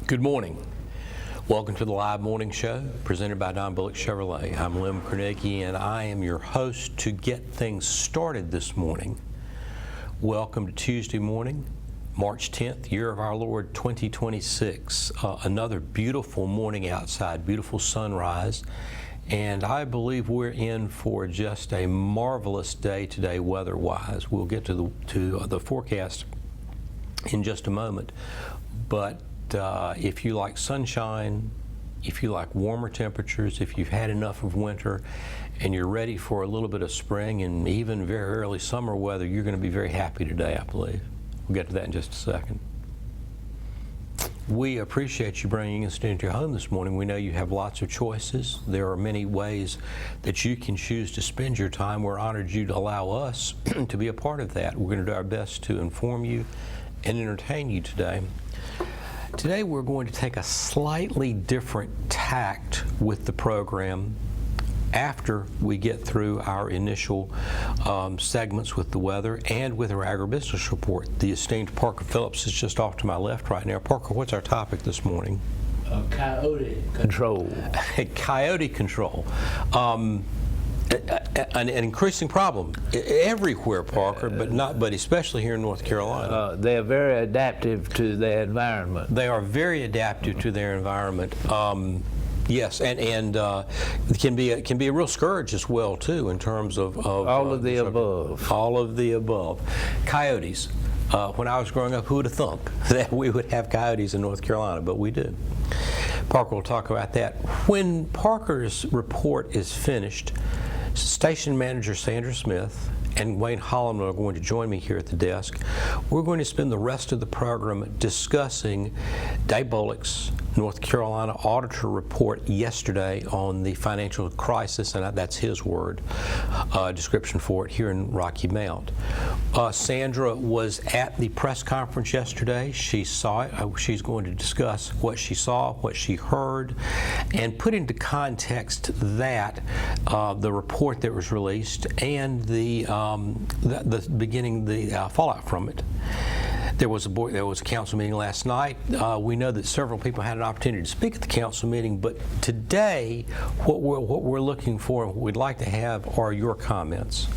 Good morning. Welcome to the live morning show presented by Don Bullock Chevrolet. I'm Lem Carnegie and I am your host to get things started this morning. Welcome to Tuesday morning, March 10th, year of our Lord 2026. Another beautiful morning outside, beautiful sunrise. And I believe we're in for just a marvelous day today weather-wise. We'll get to the forecast in just a moment. But if you like sunshine, if you like warmer temperatures, if you've had enough of winter and you're ready for a little bit of spring and even very early summer weather, you're going to be very happy today, I believe. We'll get to that in just a second. We appreciate you bringing us into your home this morning. We know you have lots of choices. There are many ways that you can choose to spend your time. We're honored you to allow us to be a part of that. We're going to do our best to inform you and entertain you today. Today we're going to take a slightly different tact with the program after we get through our initial segments with the weather and with our agribusiness report. The esteemed Parker Phillips is just off to my left right now. Parker, what's our topic this morning? Coyote control. Coyote control. An increasing problem everywhere, Parker, but especially here in North Carolina. They are very adaptive to their environment. They are very adaptive to their environment. Yes, and it can be a real scourge as well too in terms of all of the above. All of the above. Coyotes. When I was growing up, who would have thunk that we would have coyotes in North Carolina? But we do. Parker will talk about that. When Parker's report is finished, Station Manager Sandra Smith and Wayne Holloman are going to join me here at the desk. We're going to spend the rest of the program discussing Dave Bullock's North Carolina Auditor report yesterday on the financial crisis, and that's his word, description for it here in Rocky Mount. Sandra was at the press conference yesterday. She saw it. She's going to discuss what she saw, what she heard, and put into context that the report that was released and the fallout from it. There was a council meeting last night. We know that several people had an opportunity to speak at the council meeting, but today what we're looking for and what we'd like to have are your comments.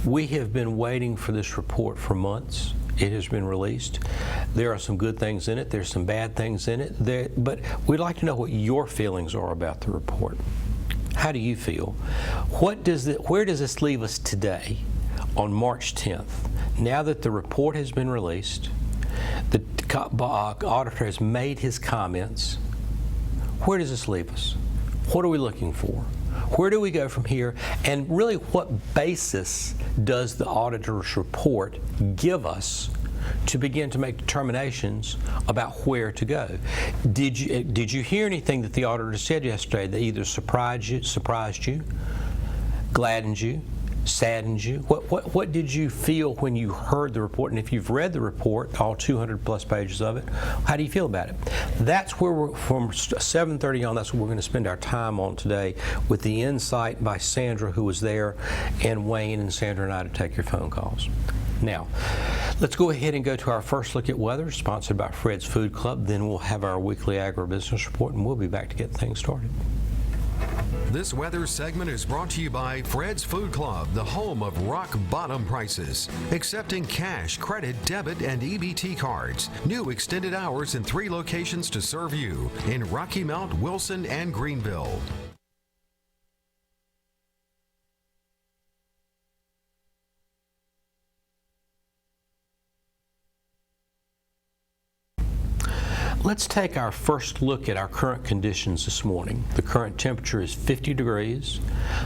We have been waiting for this report for months. It has been released. There are some good things in it. There's some bad things in it. But we'd like to know what your feelings are about the report. How do you feel? Where does this leave us today on March 10th? Now that the report has been released, the auditor has made his comments, where does this leave us? What are we looking for? Where do we go from here? And really, what basis does the auditor's report give us to begin to make determinations about where to go? Did you hear anything that the auditor said yesterday that either surprised you, gladdened you, saddened you? What did you feel when you heard the report? And if you've read the report, all 200 plus pages of it, how do you feel about it? That's where we're, from 7:30 on, that's what we're going to spend our time on today, with the insight by Sandra, who was there, and Wayne and Sandra and I to take your phone calls. Now, let's go ahead and go to our first look at weather, sponsored by Fred's Food Club. Then we'll have our weekly agribusiness report, and we'll be back to get things started. This weather segment is brought to you by Fred's Food Club, the home of rock bottom prices. Accepting cash, credit, debit, and EBT cards. New extended hours in 3 locations to serve you in Rocky Mount, Wilson, and Greenville. Let's take our first look at our current conditions this morning. The current temperature is 50 degrees.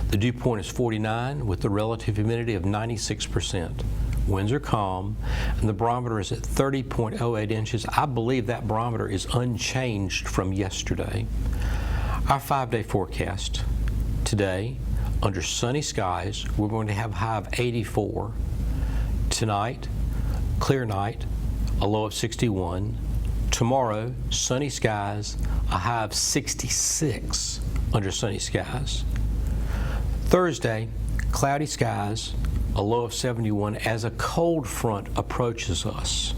The dew point is 49 with the relative humidity of 96%. Winds are calm, and the barometer is at 30.08 inches. I believe that barometer is unchanged from yesterday. Our 5-day forecast. Today, under sunny skies, we're going to have a high of 84. Tonight, clear night, a low of 61. Tomorrow, sunny skies, a high of 66 under sunny skies. Thursday, cloudy skies, a low of 71 as a cold front approaches us.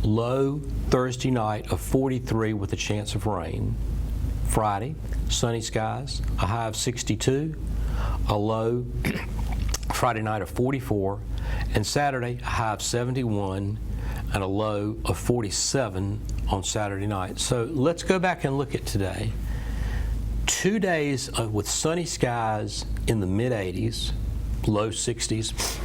Low Thursday night of 43 with a chance of rain. Friday, sunny skies, a high of 62, a low Friday night of 44, and Saturday, a high of 71 and a low of 47 on Saturday night. So let's go back and look at today. 2 days with sunny skies in the mid-80s, low 60s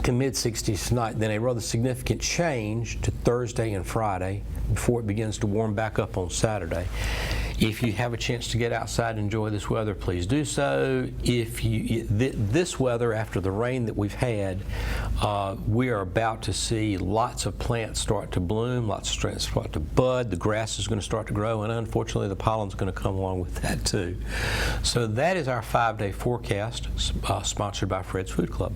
to mid-60s tonight, then a rather significant change to Thursday and Friday before it begins to warm back up on Saturday. If you have a chance to get outside and enjoy this weather, please do so. This weather, after the rain that we've had, we are about to see lots of plants start to bloom, lots of plants start to bud, the grass is going to start to grow, and unfortunately the pollen's going to come along with that too. So that is our 5-day forecast, sponsored by Fred's Food Club.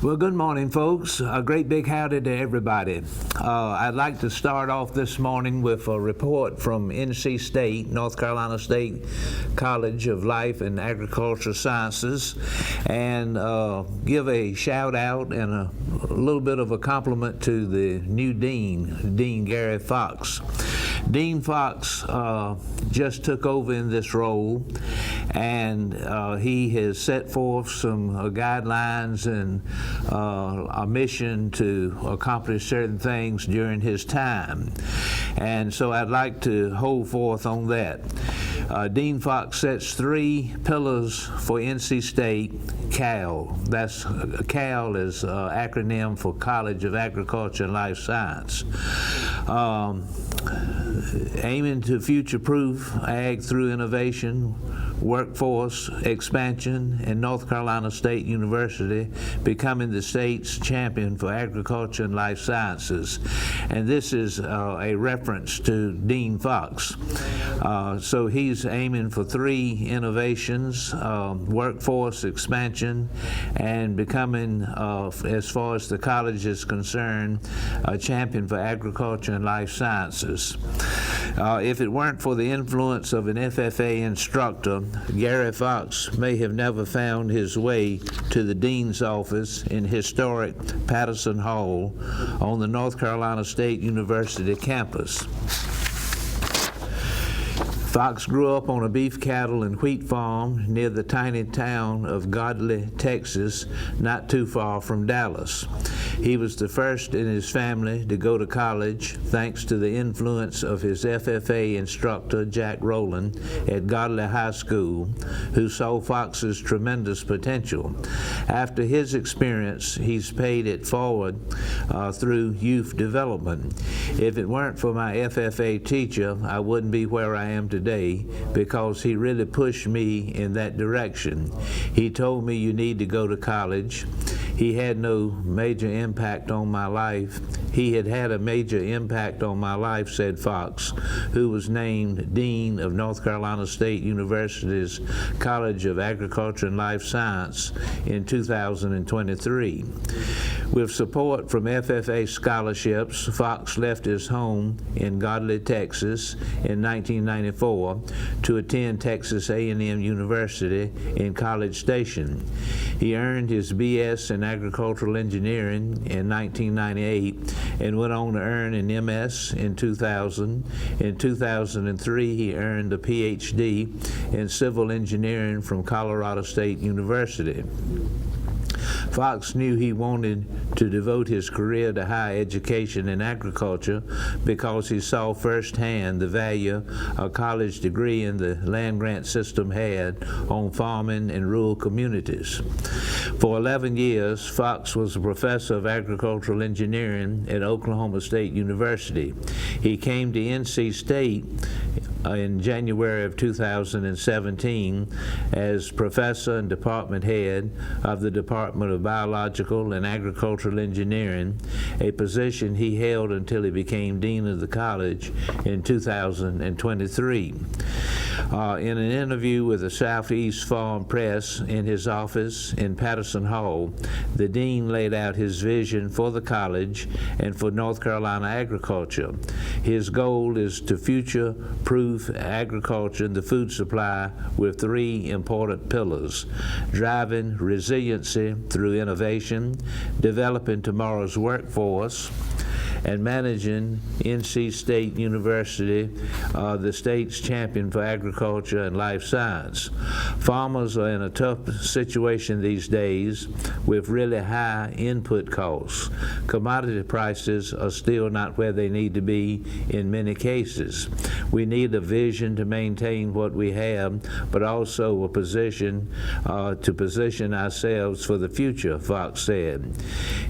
Well, good morning, folks. A great big howdy to everybody. I'd like to start off this morning with a report from NC State, North Carolina State College of Life and Agricultural Sciences, and give a shout out and a little bit of a compliment to the new dean, Dean Gary Fox. Dean Fox just took over in this role, and he has set forth some guidelines and a mission to accomplish certain things during his time. And so I'd like to hold forth on that. Dean Fox sets 3 pillars for NC State CAL. That's CAL is acronym for College of Agriculture and Life Science. Aiming to future-proof ag through innovation, workforce expansion, and North Carolina State University becoming the state's champion for agriculture and life sciences. And this is a reference to Dean Fox. So he's aiming for 3 innovations, workforce expansion, and becoming, as far as the college is concerned, a champion for agriculture and life sciences. If it weren't for the influence of an FFA instructor, Gary Fox may have never found his way to the dean's office in historic Patterson Hall on the North Carolina State University campus. Fox grew up on a beef cattle and wheat farm near the tiny town of Godley, Texas, not too far from Dallas. He was the first in his family to go to college thanks to the influence of his FFA instructor, Jack Rowland, at Godley High School, who saw Fox's tremendous potential. After his experience, he's paid it forward through youth development. If it weren't for my FFA teacher, I wouldn't be where I am today, because he really pushed me in that direction. He told me you need to go to college. He had no major impact on my life. He had had a major impact on my life, said Fox, who was named Dean of North Carolina State University's College of Agriculture and Life Science in 2023. With support from FFA scholarships, Fox left his home in Godley, Texas in 1994 to attend Texas A&M University in College Station. He earned his BS in agricultural engineering in 1998 and went on to earn an MS in 2000. In 2003, he earned a PhD in civil engineering from Colorado State University. Fox knew he wanted to devote his career to higher education in agriculture because he saw firsthand the value a college degree in the land-grant system had on farming in rural communities. For 11 years, Fox was a professor of agricultural engineering at Oklahoma State University. He came to NC State in January of 2017 as professor and department head of the Department of Biological and Agricultural Engineering, a position he held until he became dean of the college in 2023. In an interview with the Southeast Farm Press in his office in Patterson Hall, the dean laid out his vision for the college and for North Carolina agriculture. His goal is to future-proof agriculture and the food supply with three important pillars: driving resiliency through innovation, developing tomorrow's workforce, and managing NC State University, the state's champion for agriculture and life science. Farmers are in a tough situation these days with really high input costs. Commodity prices are still not where they need to be in many cases. We need a vision to maintain what we have, but also a position to position ourselves for the future, Fox said.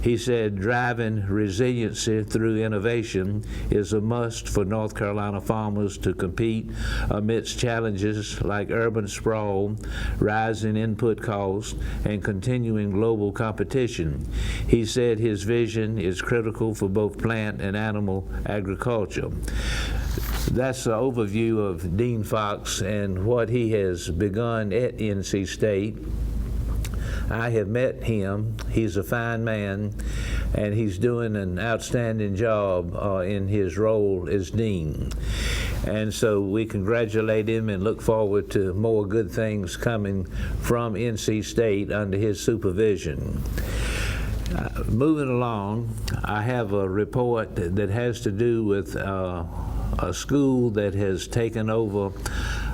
He said driving resiliency through innovation is a must for North Carolina farmers to compete amidst challenges like urban sprawl, rising input costs, and continuing global competition. He said his vision is critical for both plant and animal agriculture. That's an overview of Dean Fox and what he has begun at NC State. I have met him. He's a fine man, and he's doing an outstanding job in his role as dean. And so we congratulate him and look forward to more good things coming from NC State under his supervision. Moving along, I have a report that has to do with a school that has taken over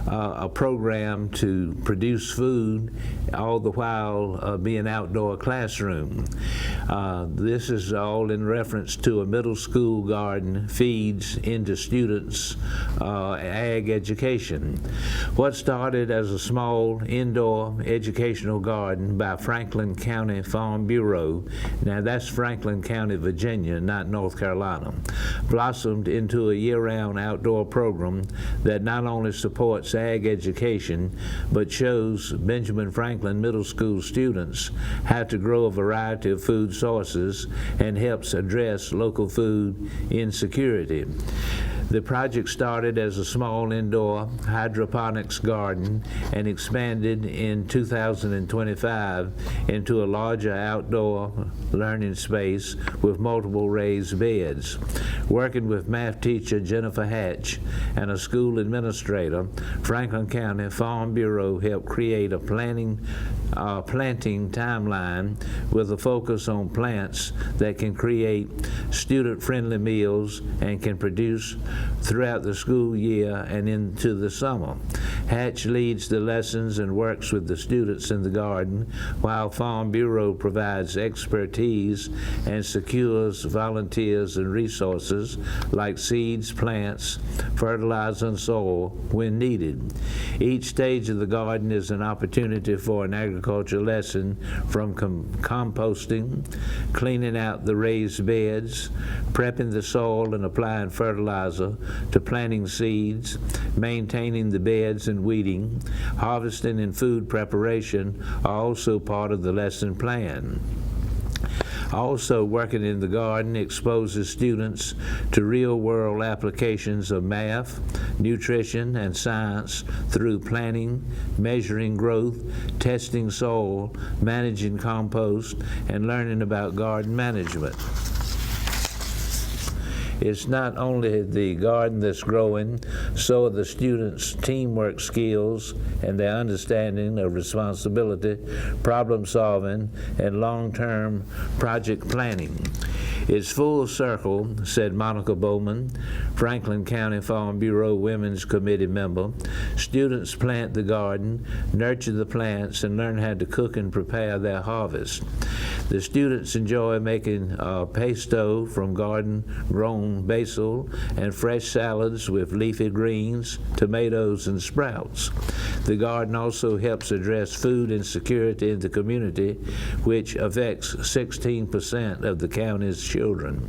a program to produce food, all the while be an outdoor classroom. This is all in reference to a middle school garden feeds into students' ag education. What started as a small indoor educational garden by Franklin County Farm Bureau, now that's Franklin County, Virginia, not North Carolina, blossomed into a year-round outdoor program that not only supports ag education, but shows Benjamin Franklin Middle School students how to grow a variety of food sources and helps address local food insecurity. The project started as a small indoor hydroponics garden and expanded in 2025 into a larger outdoor learning space with multiple raised beds. Working with math teacher Jennifer Hatch and a school administrator, Franklin County Farm Bureau helped create a planting timeline with a focus on plants that can create student-friendly meals and can produce throughout the school year and into the summer. Hatch leads the lessons and works with the students in the garden, while Farm Bureau provides expertise and secures volunteers and resources like seeds, plants, fertilizer, and soil when needed. Each stage of the garden is an opportunity for an agriculture lesson, from composting, cleaning out the raised beds, prepping the soil and applying fertilizer, to planting seeds, maintaining the beds and weeding. Harvesting and food preparation are also part of the lesson plan. Also, working in the garden exposes students to real-world applications of math, nutrition, and science through planting, measuring growth, testing soil, managing compost, and learning about garden management. It's not only the garden that's growing, so are the students' teamwork skills and their understanding of responsibility, problem solving, and long-term project planning. It's full circle, said Monica Bowman, Franklin County Farm Bureau Women's Committee member. Students plant the garden, nurture the plants, and learn how to cook and prepare their harvest. The students enjoy making pesto from garden-grown basil and fresh salads with leafy greens, tomatoes, and sprouts. The garden also helps address food insecurity in the community, which affects 16% of the county's children.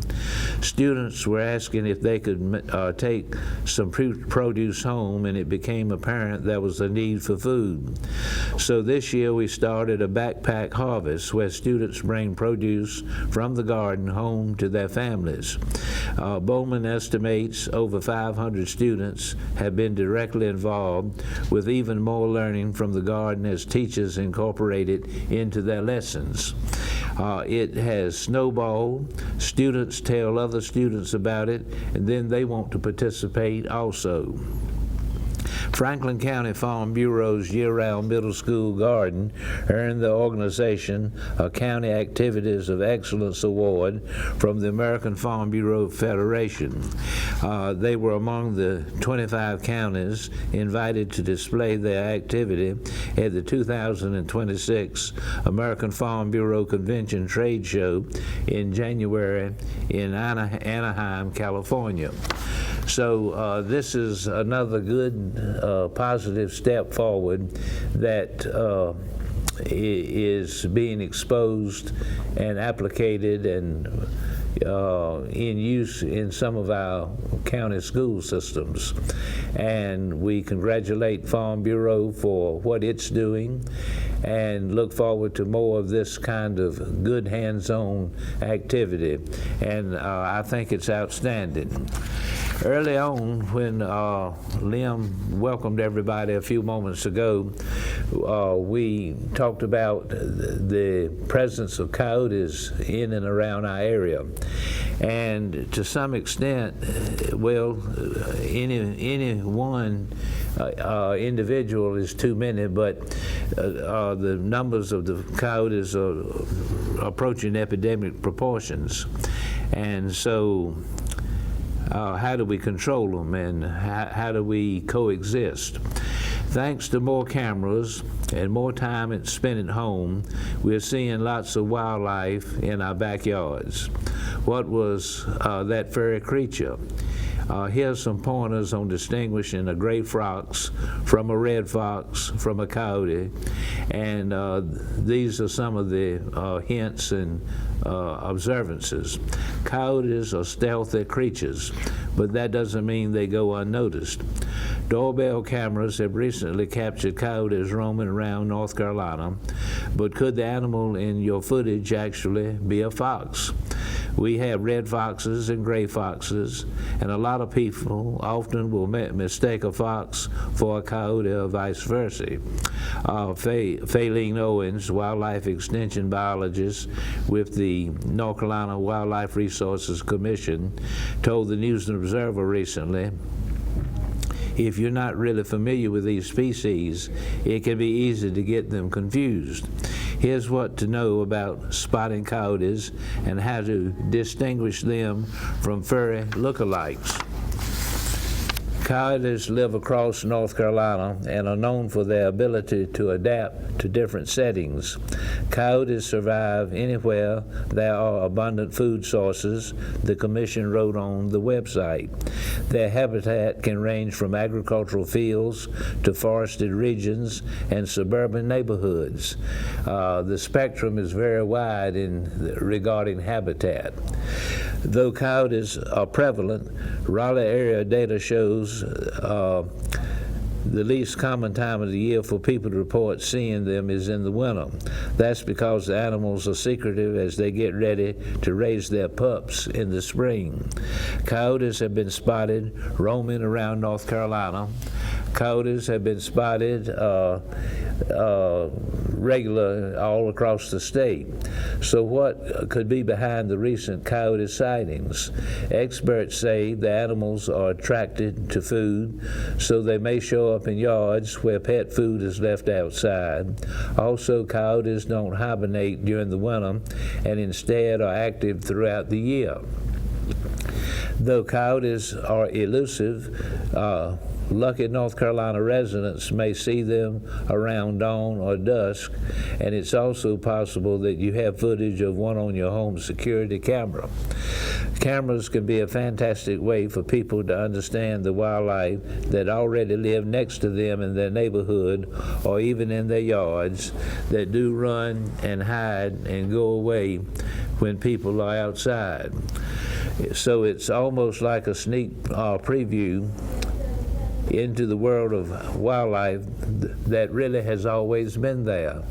Students were asking if they could take some produce home, and it became apparent there was a need for food. So this year we started a backpack harvest where students bring produce from the garden home to their families. Bowman estimates over 500 students have been directly involved, with even more learning from the garden as teachers incorporate it into their lessons. It has snowballed. Students tell other students about it, and then they want to participate also. Franklin County Farm Bureau's year-round middle school garden earned the organization a County Activities of Excellence Award from the American Farm Bureau Federation. They were among the 25 counties invited to display their activity at the 2026 American Farm Bureau Convention Trade Show in January in Anaheim, California. So this is another good positive step forward that is being exposed and applicated and in use in some of our county school systems. And we congratulate Farm Bureau for what it's doing and look forward to more of this kind of good hands-on activity. And I think it's outstanding. Early on, when Liam welcomed everybody a few moments ago, we talked about the presence of coyotes in and around our area. And to some extent, well, any one individual is too many, but the numbers of the coyotes are approaching epidemic proportions. And so how do we control them, and how do we coexist? Thanks to more cameras and more time spent at home, we're seeing lots of wildlife in our backyards. What was that furry creature? Here's some pointers on distinguishing a gray fox from a red fox from a coyote, and these are some of the hints and observances. Coyotes are stealthy creatures, but that doesn't mean they go unnoticed. Doorbell cameras have recently captured coyotes roaming around North Carolina, but could the animal in your footage actually be a fox? We have red foxes and gray foxes, and a lot of people often will mistake a fox for a coyote or vice versa. Faylene Owens, wildlife extension biologist with the North Carolina Wildlife Resources Commission, told the News and Observer recently, if you're not really familiar with these species, it can be easy to get them confused. Here's what to know about spotting coyotes and how to distinguish them from furry lookalikes. Coyotes live across North Carolina and are known for their ability to adapt to different settings. Coyotes survive anywhere there are abundant food sources, the Commission wrote on the website. Their habitat can range from agricultural fields to forested regions and suburban neighborhoods. The spectrum is very wide regarding habitat. Though coyotes are prevalent, Raleigh area data shows The least common time of the year for people to report seeing them is in the winter. That's because the animals are secretive as they get ready to raise their pups in the spring. Coyotes have been spotted roaming around North Carolina. Coyotes have been spotted regular all across the state. So what could be behind the recent coyote sightings? Experts say the animals are attracted to food, so they may show up in yards where pet food is left outside. Also, coyotes don't hibernate during the winter and instead are active throughout the year. Though coyotes are elusive, lucky North Carolina residents may see them around dawn or dusk, and it's also possible that you have footage of one on your home security camera. Cameras can be a fantastic way for people to understand the wildlife that already live next to them in their neighborhood or even in their yards, that do run and hide and go away when people are outside. So it's almost like a sneak preview into the world of wildlife that really has always been there.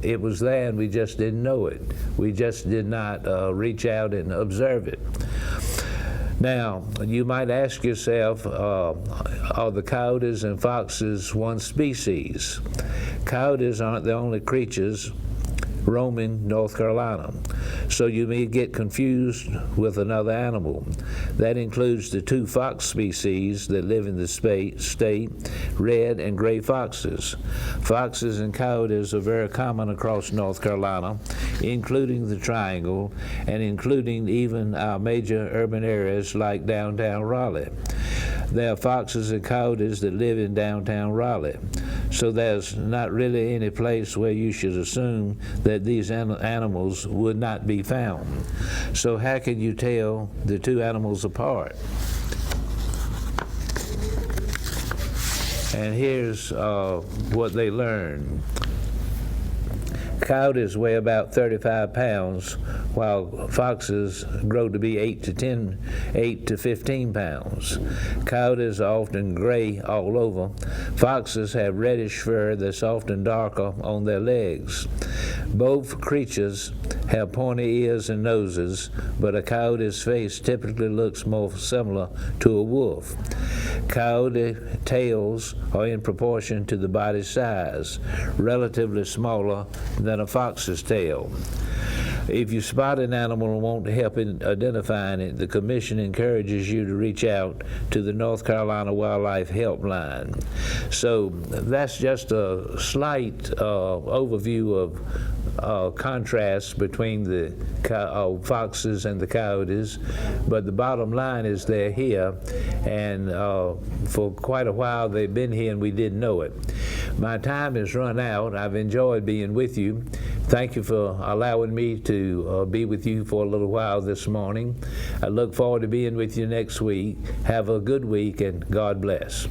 It was there and we just didn't know it. We just did not reach out and observe it. Now, you might ask yourself, are the coyotes and foxes one species? Coyotes aren't the only creatures roaming North Carolina, so you may get confused with another animal. That includes the two fox species that live in the state, red and gray foxes. Foxes and coyotes are very common across North Carolina, including the Triangle, and including even our major urban areas like downtown Raleigh. There are foxes and coyotes that live in downtown Raleigh, so there's not really any place where you should assume that these animals would not be found. So how can you tell the two animals apart? And here's what they learned. Coyotes weigh about 35 pounds, while foxes grow to be 8 to 15 pounds. Coyotes are often gray all over. Foxes have reddish fur that's often darker on their legs. Both creatures have pointy ears and noses, but a coyote's face typically looks more similar to a wolf. Coyote tails are in proportion to the body size, relatively smaller than a fox's tail. If you spot an animal and want help in identifying it, the Commission encourages you to reach out to the North Carolina Wildlife Helpline. So that's just a slight overview of contrast between the foxes and the coyotes, but the bottom line is they're here, and for quite a while they've been here and we didn't know it. My time has run out. I've enjoyed being with you. Thank you for allowing me to be with you for a little while this morning. I look forward to being with you next week. Have a good week and God bless.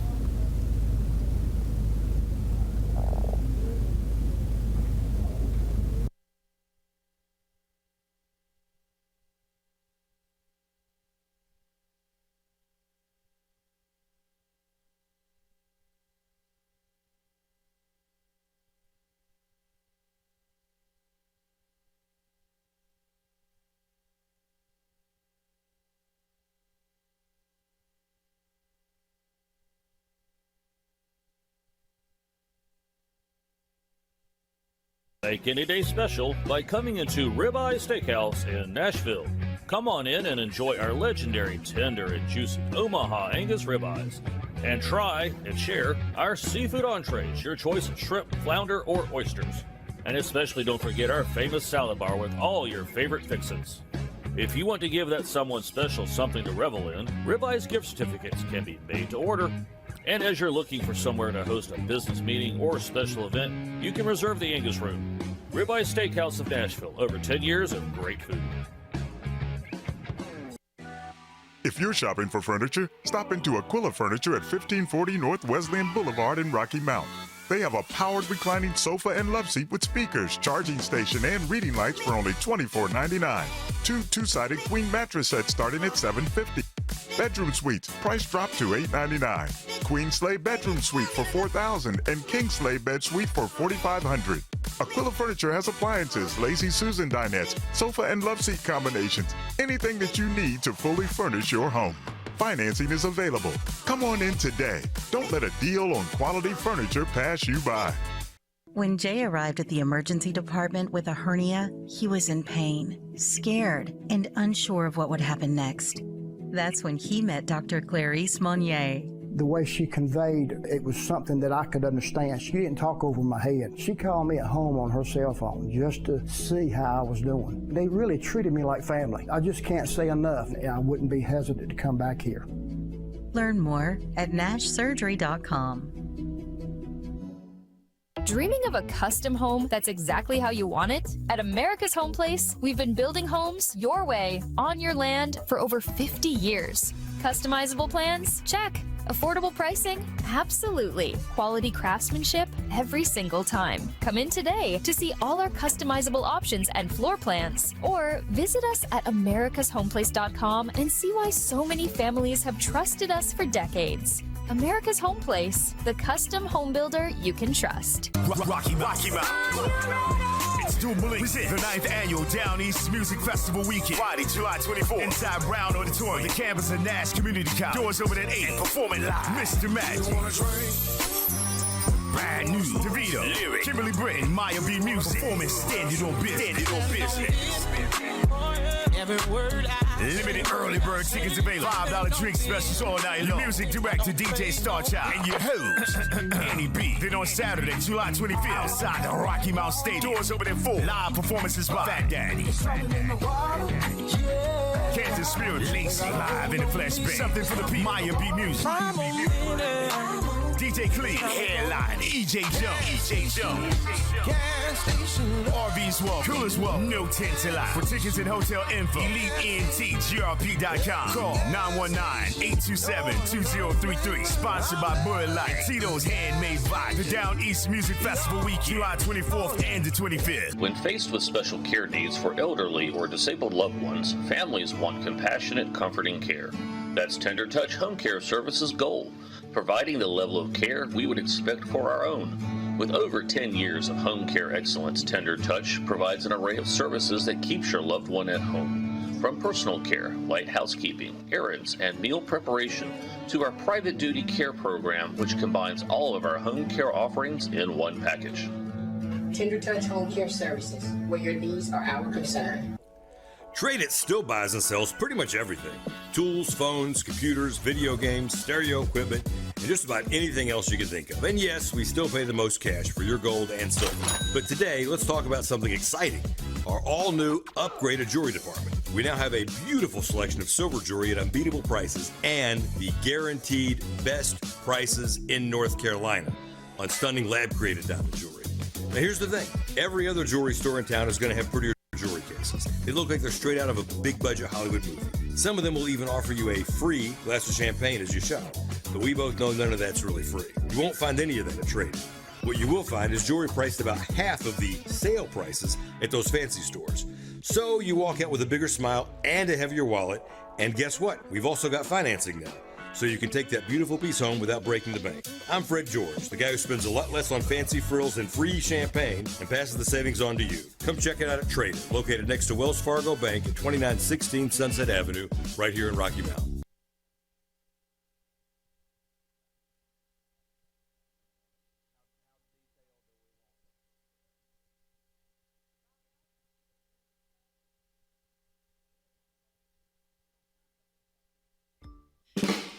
Make any day special by coming into Ribeye Steakhouse in Nashville. Come on in and enjoy our legendary tender and juicy Omaha Angus ribeyes. And try and share our seafood entrees, your choice of shrimp, flounder, or oysters. And especially don't forget our famous salad bar with all your favorite fixins. If you want to give that someone special something to revel in, Ribeye's gift certificates can be made to order. And as you're looking for somewhere to host a business meeting or special event, you can reserve the Angus Room. Ribeye Steakhouse of Nashville, over 10 years of great food. If you're shopping for furniture, stop into Aquila Furniture at 1540 North Wesleyan Boulevard in Rocky Mount. They have a powered reclining sofa and love seat with speakers, charging station, and reading lights for only $24.99. Two-sided queen mattress sets starting at $750. Bedroom suites, price dropped to $8.99. Queen Sleigh Bedroom Suite for $4,000 and King Sleigh Bed Suite for $4,500. Aquila Furniture has appliances, Lazy Susan dinettes, sofa and love seat combinations, anything that you need to fully furnish your home. Financing is available. Come on in today. Don't let a deal on quality furniture pass you by. When Jay arrived at the emergency department with a hernia, he was in pain, scared, and unsure of what would happen next. That's when he met Dr. Clarice Monnier. The way she conveyed, it was something that I could understand. She didn't talk over my head. She called me at home on her cell phone just to see how I was doing. They really treated me like family. I just can't say enough. I wouldn't be hesitant to come back here. Learn more at nashsurgery.com. Dreaming of a custom home that's exactly how you want it? At America's Home Place, we've been building homes your way, on your land, for over 50 years. Customizable plans? Check. Affordable pricing? Absolutely. Quality craftsmanship? Every single time. Come in today to see all our customizable options and floor plans. Or visit us at americashomeplace.com and see why so many families have trusted us for decades. America's Home Place, the custom home builder you can trust. Rocky Mountain. It's Jubilee. Present the 9th annual Down East Music Festival weekend. Friday, July 24th. Inside Brown Auditorium. The campus of Nash Community College. Doors open at 8. And performing live. Mr. Magic. Brand new. DeVito. Lyric. Kimberly Britton. Maya B. Music. Performance Standing on Business. Every word limited early bird tickets available. $5 drink specials all night long. Music director DJ Starchild and your host Annie B. Then on Saturday, July 25th, outside the Rocky Mountain Stadium. Doors open at 4. Live performances by Fat Daddy, Kansas Spirit, Lacey, live in the flesh band. Something for the people. Maya B. Music. DJ Clee, headline, EJ Jones. RV's Well, Coolers Well, no tents allowed. For tickets and hotel info, EliteNTGRP.com. Call 919-827-2033. Sponsored by Bud Light, Tito's Handmade Vibe. The Down East Music Festival Week, July 24th and the 25th. When faced with special care needs for elderly or disabled loved ones, families want compassionate, comforting care. That's Tender Touch Home Care Services' goal, providing the level of care we would expect for our own. With over 10 years of home care excellence, Tender Touch provides an array of services that keeps your loved one at home. From personal care, light housekeeping, errands, and meal preparation, to our private duty care program, which combines all of our home care offerings in one package. Tender Touch Home Care Services, where your needs are our concern. Trade It still buys and sells pretty much everything. Tools, phones, computers, video games, stereo equipment, and just about anything else you can think of. And yes, we still pay the most cash for your gold and silver. But today, let's talk about something exciting. Our all-new upgraded jewelry department. We now have a beautiful selection of silver jewelry at unbeatable prices and the guaranteed best prices in North Carolina on stunning lab-created diamond jewelry. Now here's the thing. Every other jewelry store in town is going to have prettier jewelry cases. They look like they're straight out of a big budget Hollywood movie. Some of them will even offer you a free glass of champagne as you shop. But we both know none of that's really free. You won't find any of that at Trade. What you will find is jewelry priced about half of the sale prices at those fancy stores. So you walk out with a bigger smile and a heavier wallet. And guess what? We've also got financing now, so you can take that beautiful piece home without breaking the bank. I'm Fred George, the guy who spends a lot less on fancy frills and free champagne and passes the savings on to you. Come check it out at Trade It, located next to Wells Fargo Bank at 2916 Sunset Avenue, right here in Rocky Mount.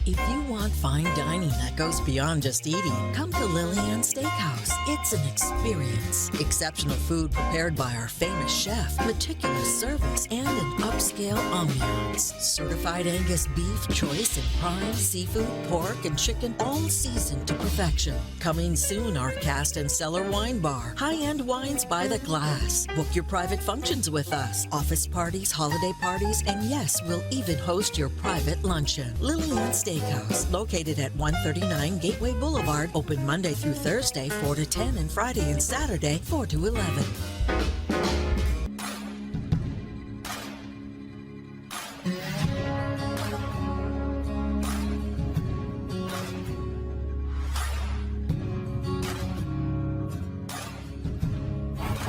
If you want fine dining that goes beyond just eating, come to Lillian Steakhouse. It's an experience. Exceptional food prepared by our famous chef, meticulous service, and an upscale ambiance. Certified Angus beef, choice and prime, seafood, pork, and chicken, all seasoned to perfection. Coming soon, our cast and cellar wine bar. High-end wines by the glass. Book your private functions with us. Office parties, holiday parties, and yes, we'll even host your private luncheon. Lillian Steakhouse, located at 139 Gateway Boulevard, open Monday through Thursday, 4 to 10, and Friday and Saturday, 4 to 11.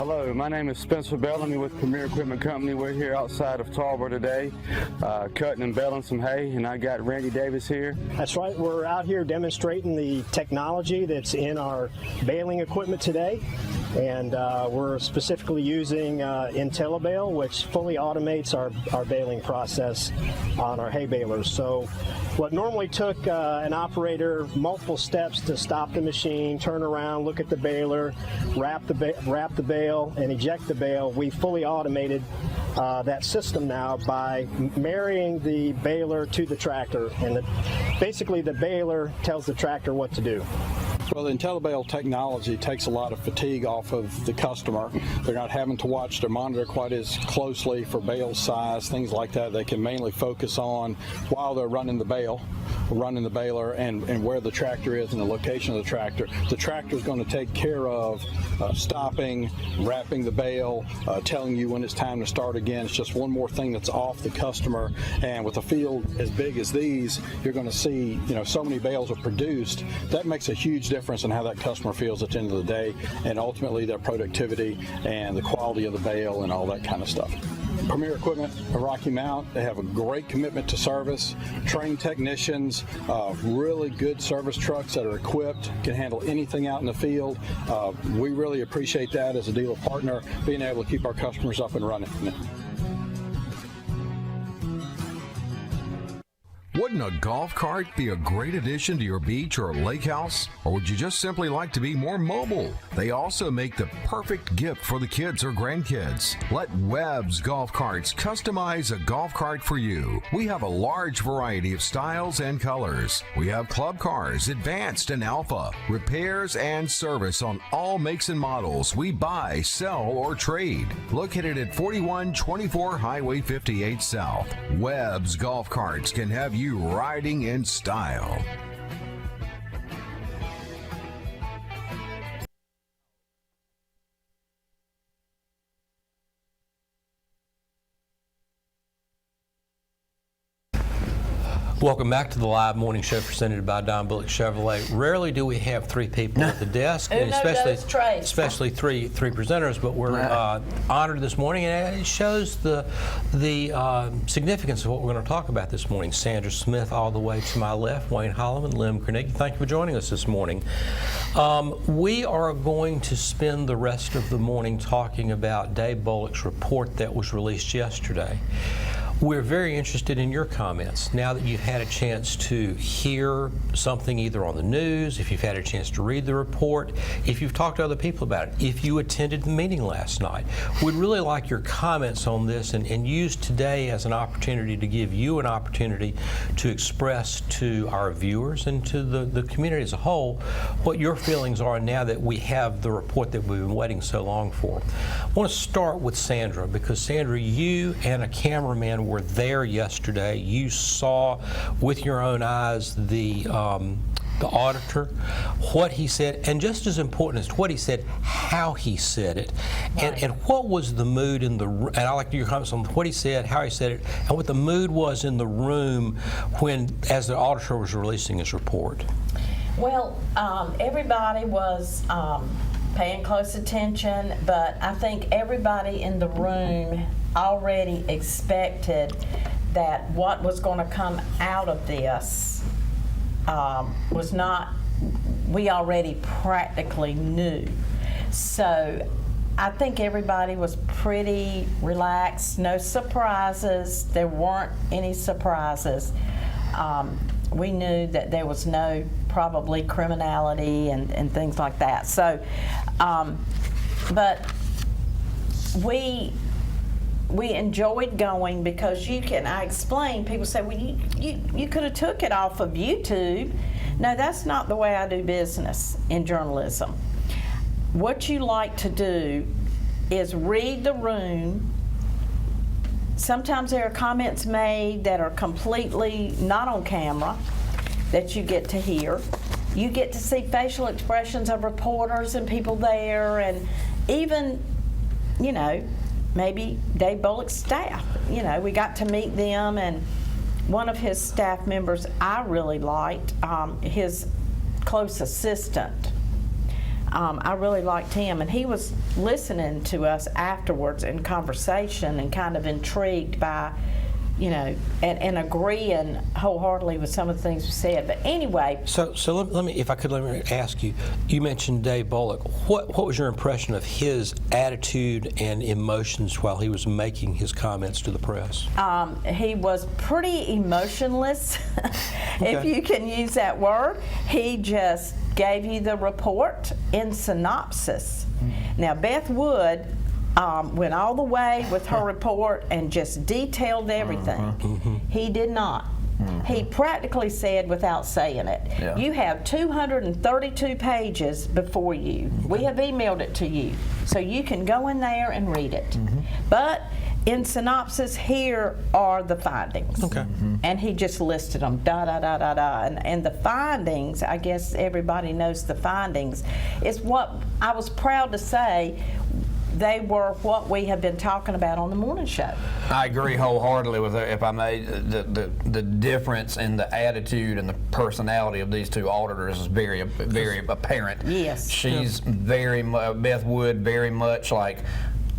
Hello, my name is Spencer Bellamy with Premier Equipment Company. We're here outside of Tarboro today, cutting and baling some hay, and I got Randy Davis here. That's right, we're out here demonstrating the technology that's in our baling equipment today, and we're specifically using IntelliBale, which fully automates our baling process on our hay balers. So what normally took an operator multiple steps to stop the machine, turn around, look at the baler, wrap the bale, and eject the bale, we fully automated that system now by marrying the baler to the tractor, and basically the baler tells the tractor what to do. Well, the IntelliBale technology takes a lot of fatigue off of the customer. They're not having to watch their monitor quite as closely for bale size, things like that. They can mainly focus on while they're running the bale, running the baler, and where the tractor is and the location of the tractor. The tractor is going to take care of stopping, wrapping the bale, telling you when it's time to start again. It's just one more thing that's off the customer. And with a field as big as these, you're going to see, so many bales are produced. That makes a huge difference in how that customer feels at the end of the day, and ultimately their productivity and the quality of the bale and all that kind of stuff. Premier Equipment of Rocky Mount, they have a great commitment to service, trained technicians, really good service trucks that are equipped, can handle anything out in the field. We really appreciate that as a dealer partner, being able to keep our customers up and running. Wouldn't a golf cart be a great addition to your beach or lake house? Or would you just simply like to be more mobile? They also make the perfect gift for the kids or grandkids. Let Webb's Golf Carts customize a golf cart for you. We have a large variety of styles and colors. We have club cars, advanced and alpha, repairs and service on all makes and models. We buy, sell, or trade. Located at 4124 Highway 58 South. Webb's Golf Carts can have you riding in style. Welcome back to the live morning show presented by Don Bullock Chevrolet. Rarely do we have three people at the desk, and especially three presenters, but we're honored this morning, and it shows the significance of what we're going to talk about this morning. Sandra Smith all the way to my left, Wayne Holloman, Lim Carnegie. Thank you for joining us this morning. We are going to spend the rest of the morning talking about Dave Bullock's report that was released yesterday. We're very interested in your comments now that you've had a chance to hear something either on the news, if you've had a chance to read the report, if you've talked to other people about it, if you attended the meeting last night. We'd really like your comments on this and use today as an opportunity to give you an opportunity to express to our viewers and to the community as a whole what your feelings are now that we have the report that we've been waiting so long for. I want to start with Sandra, because Sandra, you and a cameraman were there yesterday. You saw with your own eyes the auditor, what he said, and just as important as what he said, how he said it, and what was the mood in the room. And I like your comments on what he said, how he said it, and what the mood was in the room as the auditor was releasing his report. Well, everybody was paying close attention, but I think everybody in the room already expected that what was going to come out of this was not, we already practically knew. So I think everybody was pretty relaxed, no surprises. There weren't any surprises. We knew that there was no probably criminality and things like that. So, but we enjoyed going because I explained, people say, well, you could have took it off of YouTube. No, that's not the way I do business in journalism. What you like to do is read the room. Sometimes there are comments made that are completely not on camera that you get to hear. You get to see facial expressions of reporters and people there, and even, maybe Dave Bullock's staff. We got to meet them, and one of his staff members I really liked, his close assistant. I really liked him, and he was listening to us afterwards in conversation and kind of intrigued by, you know, and agreeing wholeheartedly with some of the things we said. But anyway. So let me, if I could, let me ask you. You mentioned Dave Bullock. What was your impression of his attitude and emotions while he was making his comments to the press? He was pretty emotionless, if you can use that word. He just gave you the report in synopsis. Now, Beth Wood went all the way with her report and just detailed everything. He did not. He practically said without saying it. Yeah. You have 232 pages before you. We have emailed it to you, so you can go in there and read it. But in synopsis, here are the findings. Okay. And he just listed them, da da da da da. And the findings, I guess everybody knows the findings, is what I was proud to say. They were what we have been talking about on the morning show. I agree wholeheartedly with her. If I may, the difference in the attitude and the personality of these two auditors is very apparent. Yes. She's Beth Wood, very much like,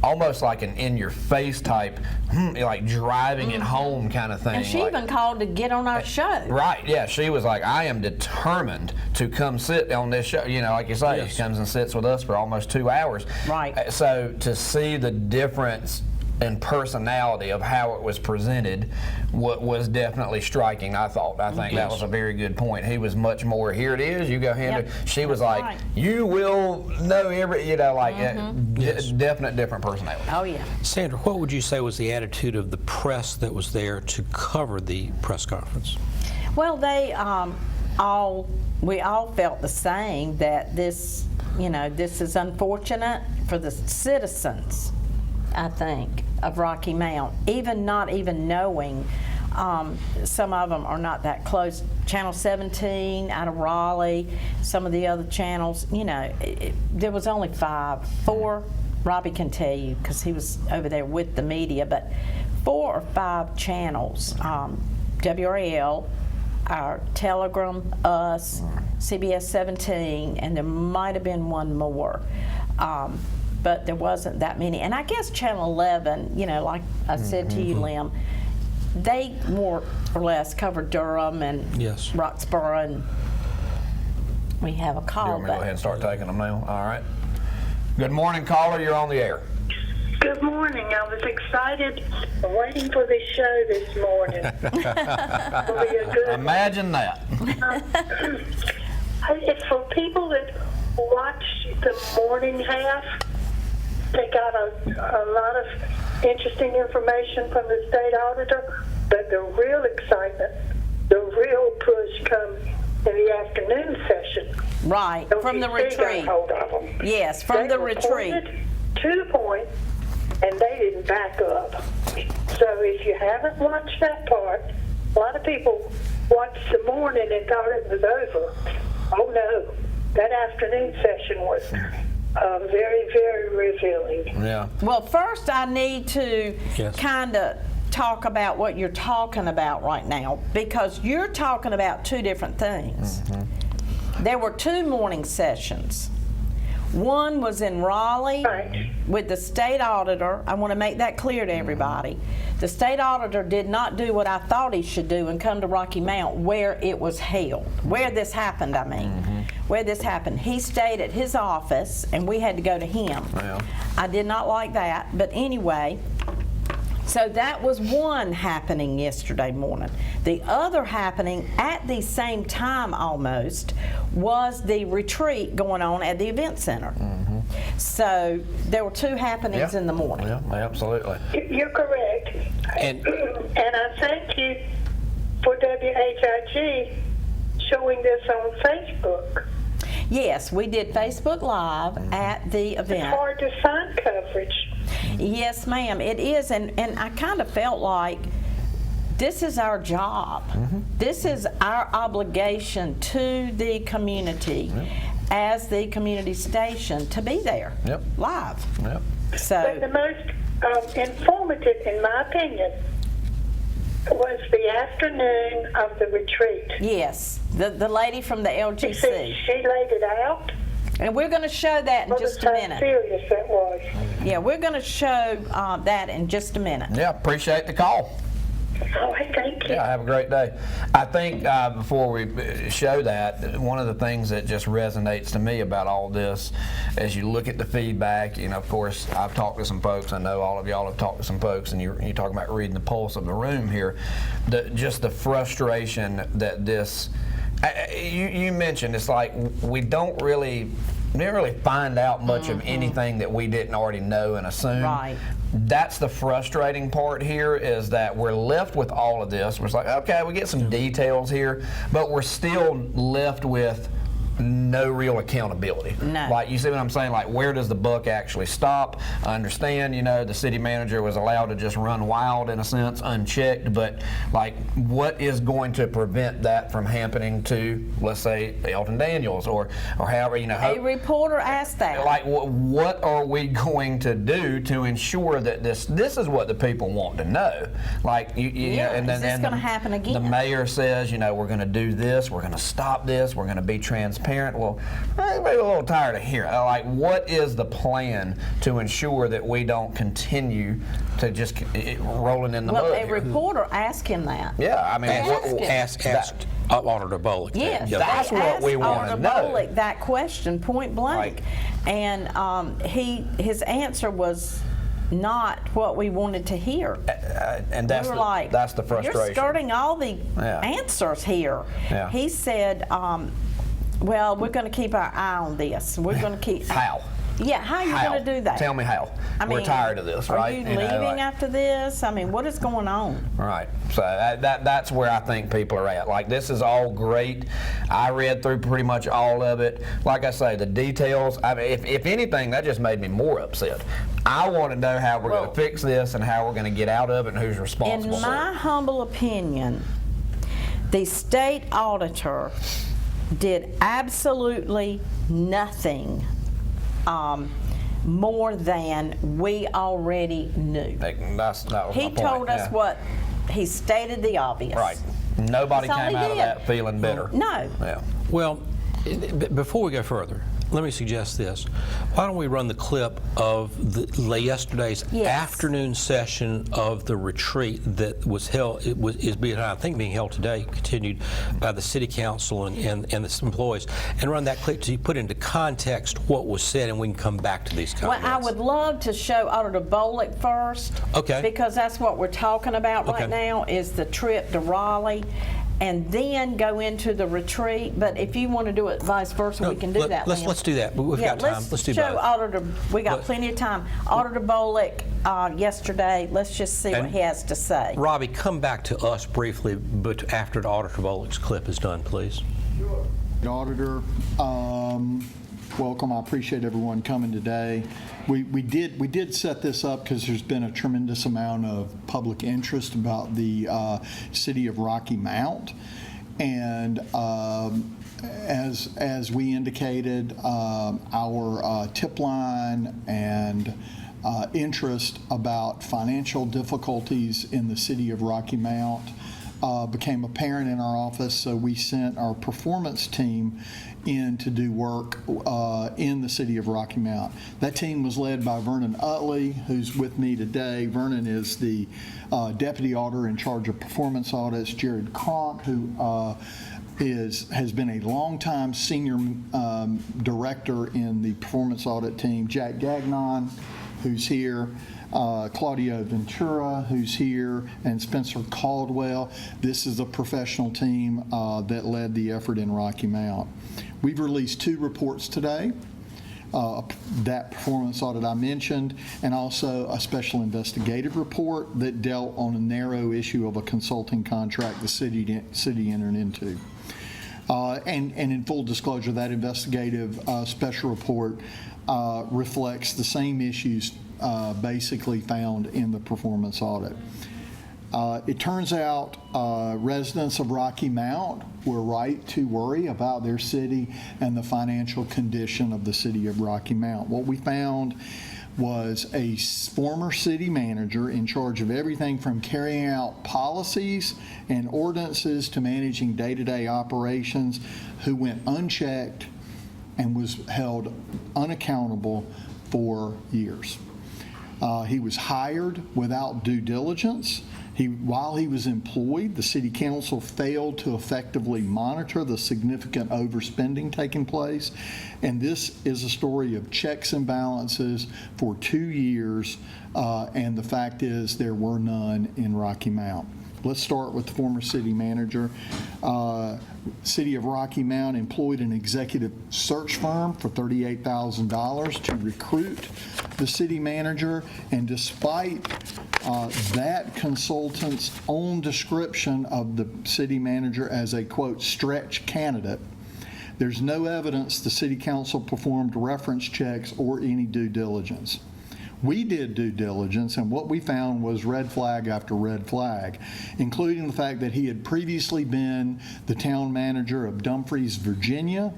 almost like an in-your-face type, like driving it home kind of thing. And she like, even called to get on our show. Right, yeah, she was like, I am determined to come sit on this show. You know, like you say, she comes and sits with us for almost 2 hours. Right. So to see the difference in personality of how it was presented was definitely striking, I thought. I think that was a very good point. He was much more, here it is, you go handle it. She was like, you will know every, you know, like definite different personality. Oh, yeah. Sandra, what would you say was the attitude of the press that was there to cover the press conference? Well, we all felt the same, that this, you know, this is unfortunate for the citizens, I think, of Rocky Mount, not even knowing. Some of them are not that close. Channel 17 out of Raleigh, some of the other channels, you know, there was only 4, Robbie can tell you because he was over there with the media, but 4 or 5 channels, WRAL, our Telegram, us, CBS 17, and there might have been one more. But there wasn't that many. And I guess Channel 11, you know, like I said to you, Lim, they more or less covered Durham and Roxborough, and we have a call. You want me to go ahead and start taking them now? All right. Good morning, caller. You're on the air. Good morning. I was excited waiting for this show this morning. It'll be a good Imagine that. It's for people that watch the morning half. They got a lot of interesting information from the state auditor, but the real excitement, the real push comes in the afternoon session. Right, from the retreat. Hold of them. Yes, from the retreat. To the point, and they didn't back up. So if you haven't watched that part, a lot of people watched the morning and thought it was over. Oh no, that afternoon session was very, very revealing. Yeah. Well, first I need to kind of talk about what you're talking about right now, because you're talking about 2 different things. There were 2 morning sessions. One was in Raleigh with the state auditor. I want to make that clear to everybody. The state auditor did not do what I thought he should do and come to Rocky Mount where it was held, where this happened, where this happened. He stayed at his office and we had to go to him. I did not like that, but anyway, so that was one happening yesterday morning. The other happening at the same time almost was the retreat going on at the event center. So there were 2 happenings in the morning. Yeah, absolutely. You're correct. And I thank you for WHIG showing this on Facebook. Yes, we did Facebook Live at the event. It's hard to find coverage. Yes, ma'am, it is, and I kind of felt like this is our job. This is our obligation to the community as the community station to be there live. So, but the most informative, in my opinion, was the afternoon of the retreat. Yes, the lady from the LGC. She laid it out And we're going to show that in just a minute. Serious that was. Yeah, we're going to show that in just a minute. Yeah, appreciate the call. All right, thank you. Yeah, have a great day. I think before we show that, one of the things that just resonates to me about all this, as you look at the feedback, you know, of course, I've talked to some folks, I know all of y'all have talked to some folks, and you're talking about reading the pulse of the room here, just the frustration that this, you mentioned, it's like we didn't really find out much of anything that we didn't already know and assume. Right. That's the frustrating part here, is that we're left with all of this. We're like, okay, we get some details here, but we're still left with no real accountability. No. Like, you see what I'm saying? Like, where does the buck actually stop? I understand, you know, the city manager was allowed to just run wild in a sense, unchecked, but like, what is going to prevent that from happening to, let's say, Elton Daniels or however, you know. A reporter asked that. Like, what are we going to do to ensure that this is what the people want to know? Like, and then is this going to happen again? The mayor says, you know, we're going to do this, we're going to stop this, we're going to be transparent. Well, I'm maybe a little tired of hearing. Like, what is the plan to ensure that we don't continue to just rolling in the mud? Well, a here? reporter asked him that. Yeah, I mean, asked Auditor Bullock. Yes, that's what we want to know. Auditor Bullock that question point blank, and his answer was not what we wanted to hear. And that's we were like, that's the frustration. You're skirting all the answers here. Yeah. He said, well, we're going to keep our eye on this. We're going to keep... How? Yeah, how are you going to do that? Tell me how. We're tired of this, are right? Are you leaving after this? I mean, what is going on? Right. So that's where I think people are at. Like, this is all great. I read through pretty much all of it. Like I say, the details, I mean, if anything, that just made me more upset. I want to know how we're going to fix this and how we're going to get out of it and who's responsible in for it. my humble opinion, the state auditor did absolutely nothing more than we already knew. That was my He point. told us what he stated, the obvious. Right. Nobody That's all came he out of did. that feeling bitter. No. Yeah. Well, before we go further, let me suggest this. Why don't we run the clip of yesterday's afternoon session of the retreat that was held, is being held today, continued by the city council and the employees, and run that clip to put into context what was said, and we can come back to these comments. Well, I would love to show Auditor Bullock first. Okay. Because that's what we're talking about right Okay. now, is the trip to Raleigh, and then go into the retreat. But if you want to do it vice versa, we can do that. Let's do that. We've got time. Let's do show both. Auditor. We got plenty of time. Auditor Bullock yesterday. Let's just see what he has to say. Robbie, come back to us briefly, but after the Auditor Bullock's clip is done, please. Sure. Auditor, welcome. I appreciate everyone coming today. We did set this up because there's been a tremendous amount of public interest about the city of Rocky Mount, and as we indicated, our tip line and interest about financial difficulties in the city of Rocky Mount became apparent in our office, so we sent our performance team in to do work in the city of Rocky Mount. That team was led by Vernon Utley, who's with me today. Vernon is the deputy auditor in charge of performance audits. Jared Cronk, who has been a longtime senior director in the performance audit team. Jack Gagnon, who's here. Claudio Ventura, who's here, and Spencer Caldwell. This is a professional team that led the effort in Rocky Mount. We've released 2 reports today, that performance audit I mentioned, and also a special investigative report that dealt on a narrow issue of a consulting contract the city entered into. And in full disclosure, that investigative special report reflects the same issues basically found in the performance audit. It turns out residents of Rocky Mount were right to worry about their city and the financial condition of the city of Rocky Mount. What we found was a former city manager in charge of everything from carrying out policies and ordinances to managing day-to-day operations, who went unchecked and was held unaccountable for years. He was hired without due diligence. While he was employed, the City Council failed to effectively monitor the significant overspending taking place. And this is a story of checks and balances for 2 years, and the fact is there were none in Rocky Mount. Let's start with the former city manager. City of Rocky Mount employed an executive search firm for $38,000 to recruit the city manager, and despite that consultant's own description of the city manager as a, quote, stretch candidate, there's no evidence the city council performed reference checks or any due diligence. We did due diligence, and what we found was red flag after red flag, including the fact that he had previously been the town manager of Dumfries, Virginia,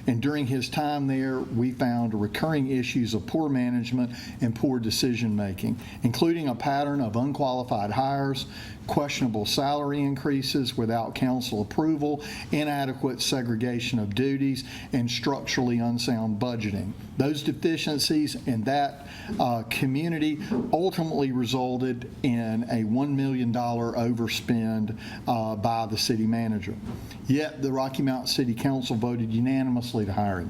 and during his time there, we found recurring issues of poor management and poor decision making, including a pattern of unqualified hires, questionable salary increases without council approval, inadequate segregation of duties, and structurally unsound budgeting. Those deficiencies in that community ultimately resulted in a $1 million overspend by the city manager. Yet the Rocky Mount City Council voted unanimously to hire him.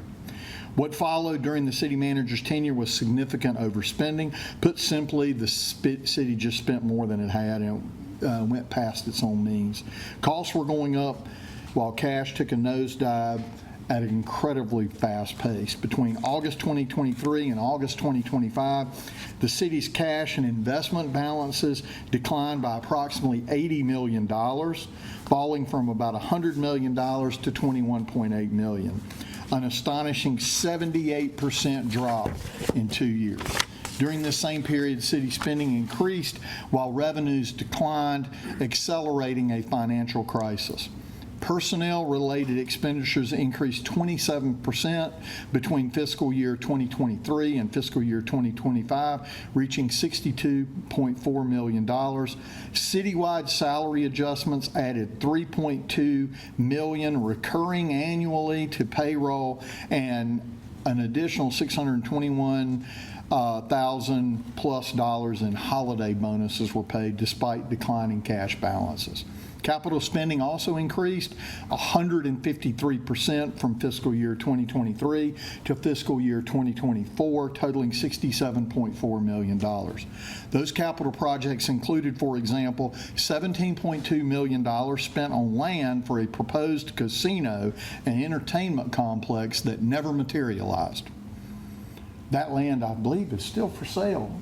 What followed during the city manager's tenure was significant overspending. Put simply, the city just spent more than it had, and went past its own means. Costs were going up while cash took a nosedive at an incredibly fast pace. Between August 2023 and August 2025, the city's cash and investment balances declined by approximately $80 million, falling from about $100 million to $21.8 million, an astonishing 78% drop in 2 years. During this same period, city spending increased while revenues declined, accelerating a financial crisis. Personnel-related expenditures increased 27% between fiscal year 2023 and fiscal year 2025, reaching $62.4 million. Citywide salary adjustments added $3.2 million recurring annually to payroll, and an additional $621,000+ in holiday bonuses were paid despite declining cash balances. Capital spending also increased 153% from fiscal year 2023 to fiscal year 2024, totaling $67.4 million. Those capital projects included, for example, $17.2 million spent on land for a proposed casino and entertainment complex that never materialized. That land, I believe, is still for sale.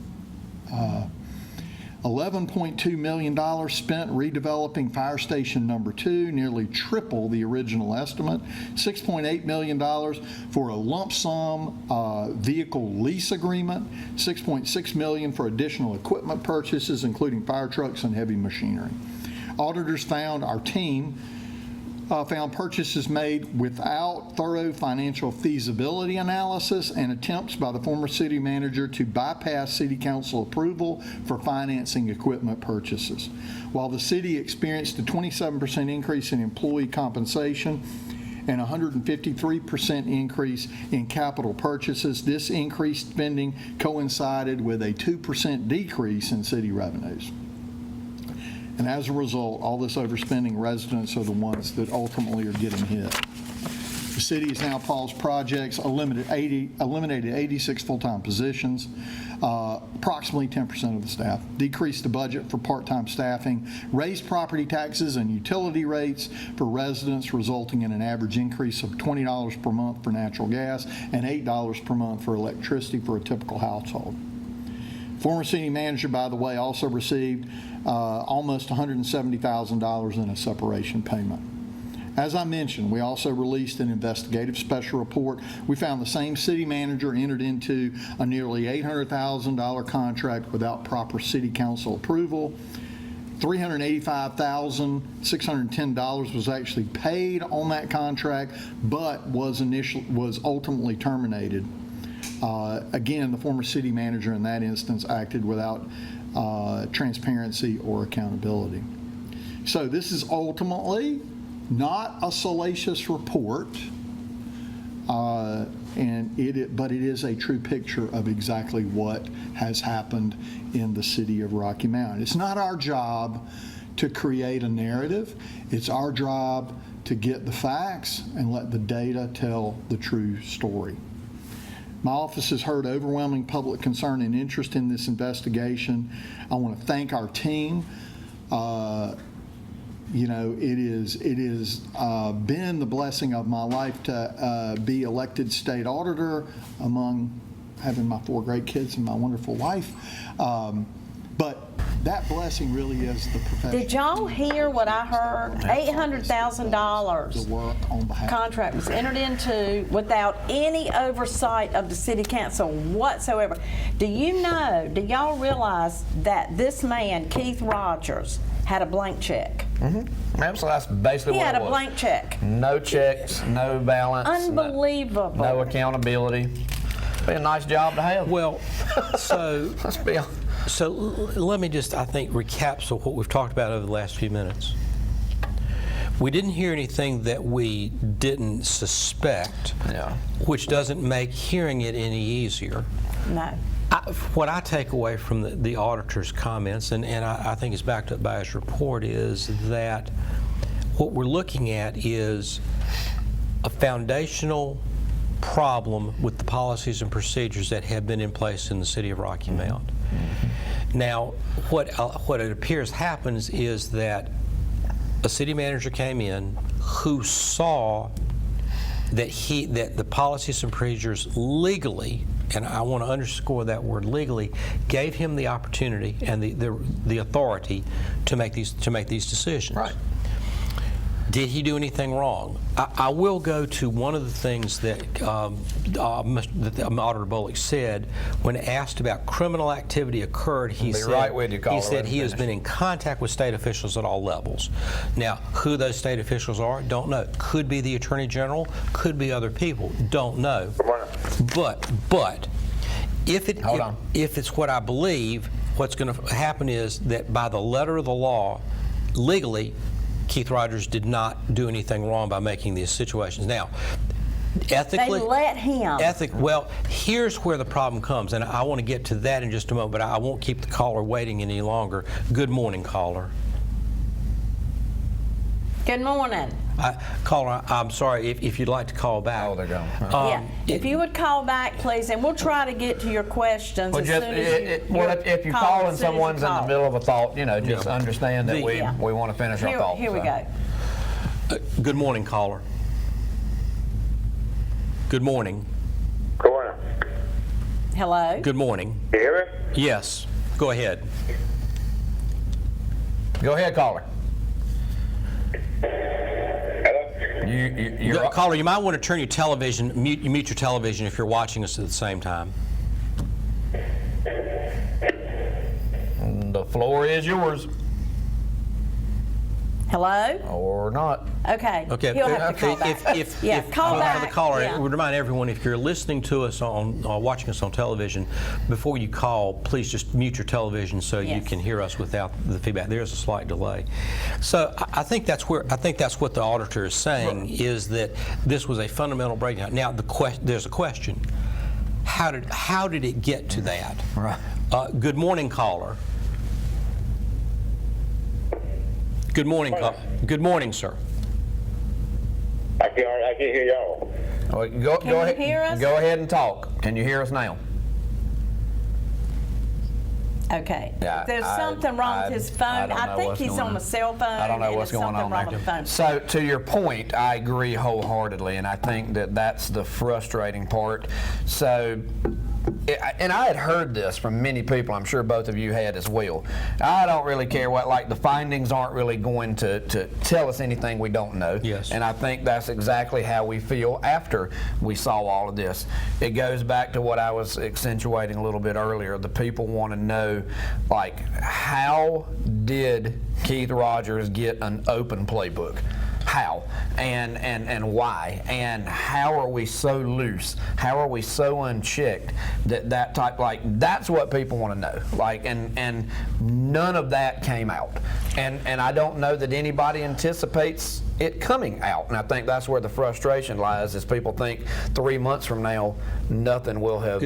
$11.2 million spent redeveloping Fire Station Number 2, nearly triple the original estimate. $6.8 million for a lump sum vehicle lease agreement. $6.6 million for additional equipment purchases, including fire trucks and heavy machinery. Auditors found our team found purchases made without thorough financial feasibility analysis and attempts by the former city manager to bypass city council approval for financing equipment purchases. While the city experienced a 27% increase in employee compensation and 153% increase in capital purchases, this increased spending coincided with a 2% decrease in city revenues. And as a result, all this overspending, residents are the ones that ultimately are getting hit. The city has now paused projects, eliminated 86 full-time positions, approximately 10% of the staff, decreased the budget for part-time staffing, raised property taxes and utility rates for residents, resulting in an average increase of $20 per month for natural gas and $8 per month for electricity for a typical household. Former city manager, by the way, also received almost $170,000 in a separation payment. As I mentioned, we also released an investigative special report. We found the same city manager entered into a nearly $800,000 contract without proper city council approval. $385,610 was actually paid on that contract, but was ultimately terminated. Again, the former city manager in that instance acted without transparency or accountability. So this is ultimately not a salacious report. but it is a true picture of exactly what has happened in the city of Rocky Mount. It's not our job to create a narrative. It's our job to get the facts and let the data tell the true story. My office has heard overwhelming public concern and interest in this investigation. I want to thank our team. It is been the blessing of my life to be elected state auditor among having my 4 great kids and my wonderful wife. But that blessing really is the profession. Did y'all hear what I heard? $800,000 contract was entered into without any oversight of the city council whatsoever. Do y'all realize that this man, Keith Rogers, had a blank check? Mm-hmm. Absolutely, that's basically he what had it a was. blank check. No checks, no balance. Unbelievable. No accountability. Be a nice job to have. Well, so let's be honest. So let me just, I think, recap what we've talked about over the last few minutes. We didn't hear anything that we didn't suspect, which doesn't make hearing it any easier. No. What I take away from the auditor's comments, and I think it's backed up by his report, is that what we're looking at is a foundational problem with the policies and procedures that have been in place in the city of Rocky Mount. Now, what it appears happens is that a city manager came in who saw that the policies and procedures legally, and I want to underscore that word legally, gave him the opportunity and the authority to make these decisions. Right. Did he do anything wrong? I will go to one of the things that Auditor Bullock said when asked about criminal activity occurred. He said he has been in contact with state officials at all levels. Now, who those state officials are, don't know. Could be the Attorney General, could be other people, don't know. But if it's what I believe, what's going to happen is that by the letter of the law, legally, Keith Rogers did not do anything wrong by making these situations. Now, ethically, they let him. Well, here's where the problem comes, and I want to get to that in just a moment, but I won't keep the caller waiting any longer. Good morning, caller. Good morning. Caller, I'm sorry, if you'd like to call back. Oh, they're gone. If you would call back, please, and we'll try to get to your questions Well, as just, soon as if you're calling someone's in the middle of a thought, just understand that we want to finish our thought. Here we go. Good morning, caller. Good morning. Good morning. Hello. Good morning. You hear me? Yes. Go ahead. Go ahead, caller. Caller, you might want to turn your television, mute your television if you're watching us at the same time. The floor is yours. Hello? Or not. Okay. He'll have to call back. Call back. For the caller, I would remind everyone, if you're listening to us watching us on television, before you call, please just mute your television so you can hear us without the feedback. There's a slight delay. So I think that's what the auditor is saying, is that this was a fundamental breakdown. Now there's a question. How did it get to that? Right. Good morning, caller. Good morning, Good morning, sir. I can hear y'all. Go ahead. Hear us? Go ahead and talk. Can you hear us now? Okay. There's something wrong with his phone. I think he's on a cell phone. I don't know what's going on there. So to your point, I agree wholeheartedly, and I think that that's the frustrating part. So, and I had heard this from many people, I'm sure both of you had as well. I don't really care the findings aren't really going to tell us anything we don't know. Yes. And I think that's exactly how we feel after we saw all of this. It goes back to what I was accentuating a little bit earlier. The people want to know, how did Keith Rogers get an open playbook? how and why, and how are we so loose? How are we so unchecked that type, like, that's what people want to know. Like, and none of that came out. And I don't know that anybody anticipates it coming out. And I think that's where the frustration lies, is people think 3 months from now nothing will have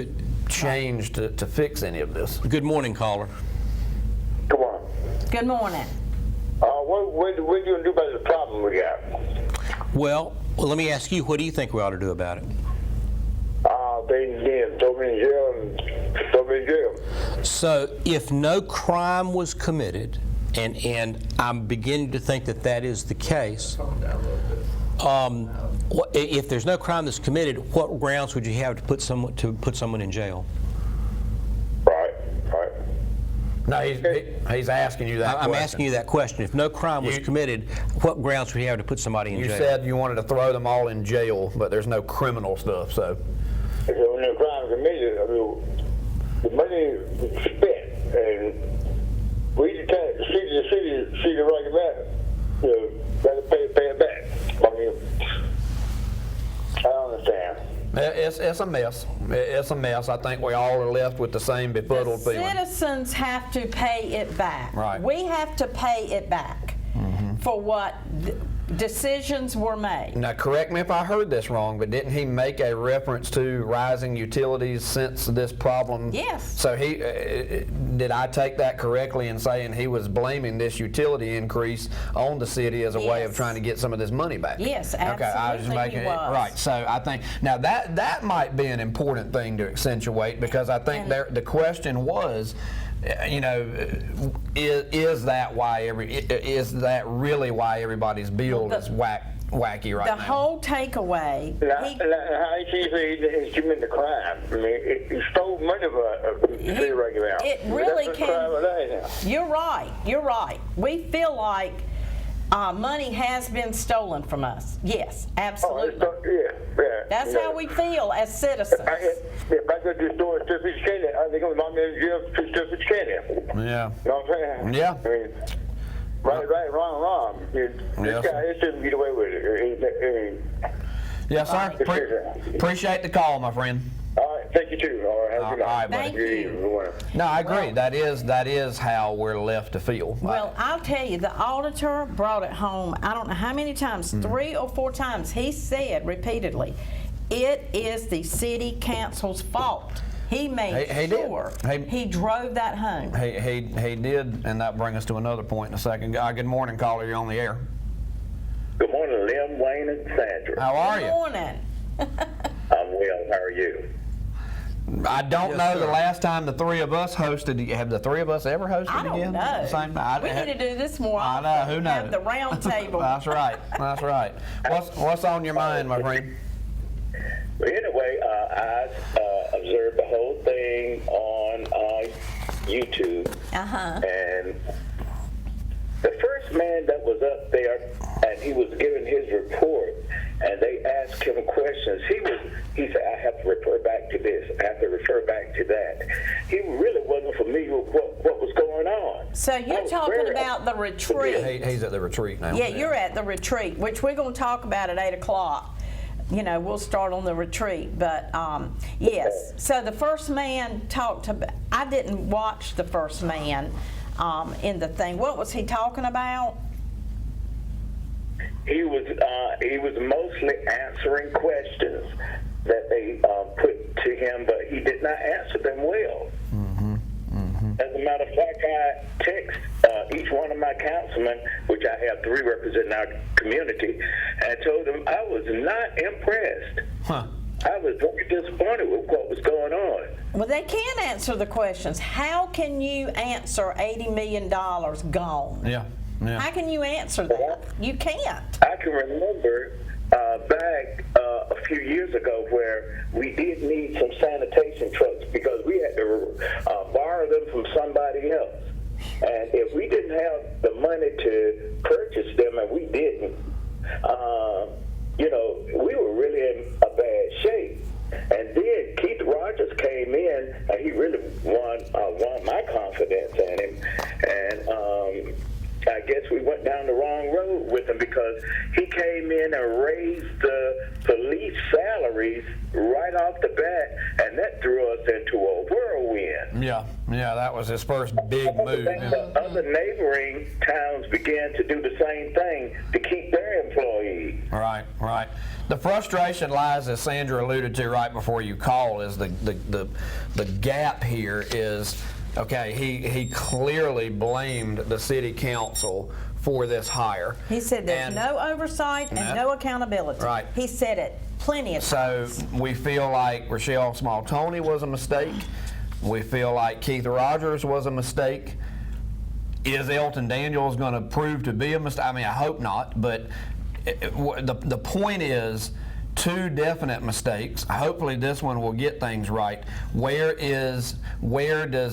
changed to fix any of this. Good morning, caller. Come on. Good morning. What are you going to do about the problem we got? Well, let me ask you, what do you think we ought to do about it? They throw me in jail and throw me in jail. So if no crime was committed, and I'm beginning to think that that is the case, if there's no crime that's committed, what grounds would you have to put someone in jail? Right. No, he's asking you that question. I'm asking you that question. If no crime was committed, what grounds would you have to put somebody in jail? You said you wanted to throw them all in jail, but there's no criminal stuff, so. If there was no crime committed, I mean, the money is spent, and we just can't see the Rocky Mountain. Better pay it back. I mean, I don't understand. It's a mess. It's a mess. I think we all are left with the same befuddled feeling. Citizens have to pay it back. Right. We have to pay it back for what decisions were made. Now, correct me if I heard this wrong, but didn't he make a reference to rising utilities since this problem? Yes. So he did I take that correctly in saying he was blaming this utility increase on the city as a way of trying to get some of this money back? Yes, absolutely. Okay, I was just making it right. So I think now that might be an important thing to accentuate, because I think the question was, you know, is that really why everybody's bill is wacky right now? The whole takeaway. How you say he's committing a crime? I mean, he stole money from the city right now. It really that's can. You're right. We feel like money has been stolen from us. Yes, absolutely. That's how we feel as citizens. If I go to the store and steal a piece of candy, are they going to lock me in jail for stealing a piece of candy? Yeah. You know what I'm saying? Yeah. I mean, right, wrong. This guy, he shouldn't get away with it. Yes, sir. Appreciate the call, my friend. All right, thank you too. All right, have a good night. All right, buddy. Thank you. No, I agree. That is how we're left to feel. Well, I'll tell you, the auditor brought it home, I don't know how many times, 3 or 4 times, he said repeatedly, it is the city council's fault. He made sure he drove that home. He did, and that brings us to another point in a second. Good morning, caller. You're on the air. Good morning, Lim, Wayne, and Sandra. How are you? Good morning. I'm well. How are you? I don't know the last time the three of us hosted. Have the three of us ever hosted again? I don't know. We need to do this more often. I know. Who knows? Have the round table. That's right. That's right. What's on your mind, my friend? Well, anyway, I observed the whole thing on YouTube. And the first man that was up there, and he was giving his report, and they asked him questions. He said, I have to refer back to this. I have to refer back to that. He really wasn't familiar with what was going on. So you're talking about the retreat. He's at the retreat now. Yeah, you're at the retreat, which we're going to talk about at 8 o'clock. You know, we'll start on the retreat, but yes. So the first man talked about, I didn't watch the first man in the thing. What was he talking about? He was mostly answering questions that they put to him, but he did not answer them well. As a matter of fact, I text each one of my councilmen, which I have 3 representing our community, and told them I was not impressed. I was very disappointed with what was going on. Well, they can't answer the questions. How can you answer $80 million gone? Yeah. How can you answer that? You can't. I can remember back a few years ago where we did need some sanitation trucks because we had to borrow them from somebody else. And if we didn't have the money to purchase them, and we didn't, we were really in a bad shape. And then Keith Rogers came in, and he really won my confidence in him. And I guess we went down the wrong road with him because he came in and raised the police salaries right off the bat, and that threw us into a whirlwind. Yeah, that was his first big move. Other neighboring towns began to do the same thing to keep their employees. Right. The frustration lies, as Sandra alluded to right before you called, is the gap here is, okay, he clearly blamed the city council for this hire. He said there's no oversight and no accountability. Right. He said it plenty of times. So we feel like Rochelle Small-Toney was a mistake. We feel like Keith Rogers was a mistake. Is Elton Daniels going to prove to be a mistake? I mean, I hope not, but the point is, two definite mistakes. Hopefully this one will get things right. Where does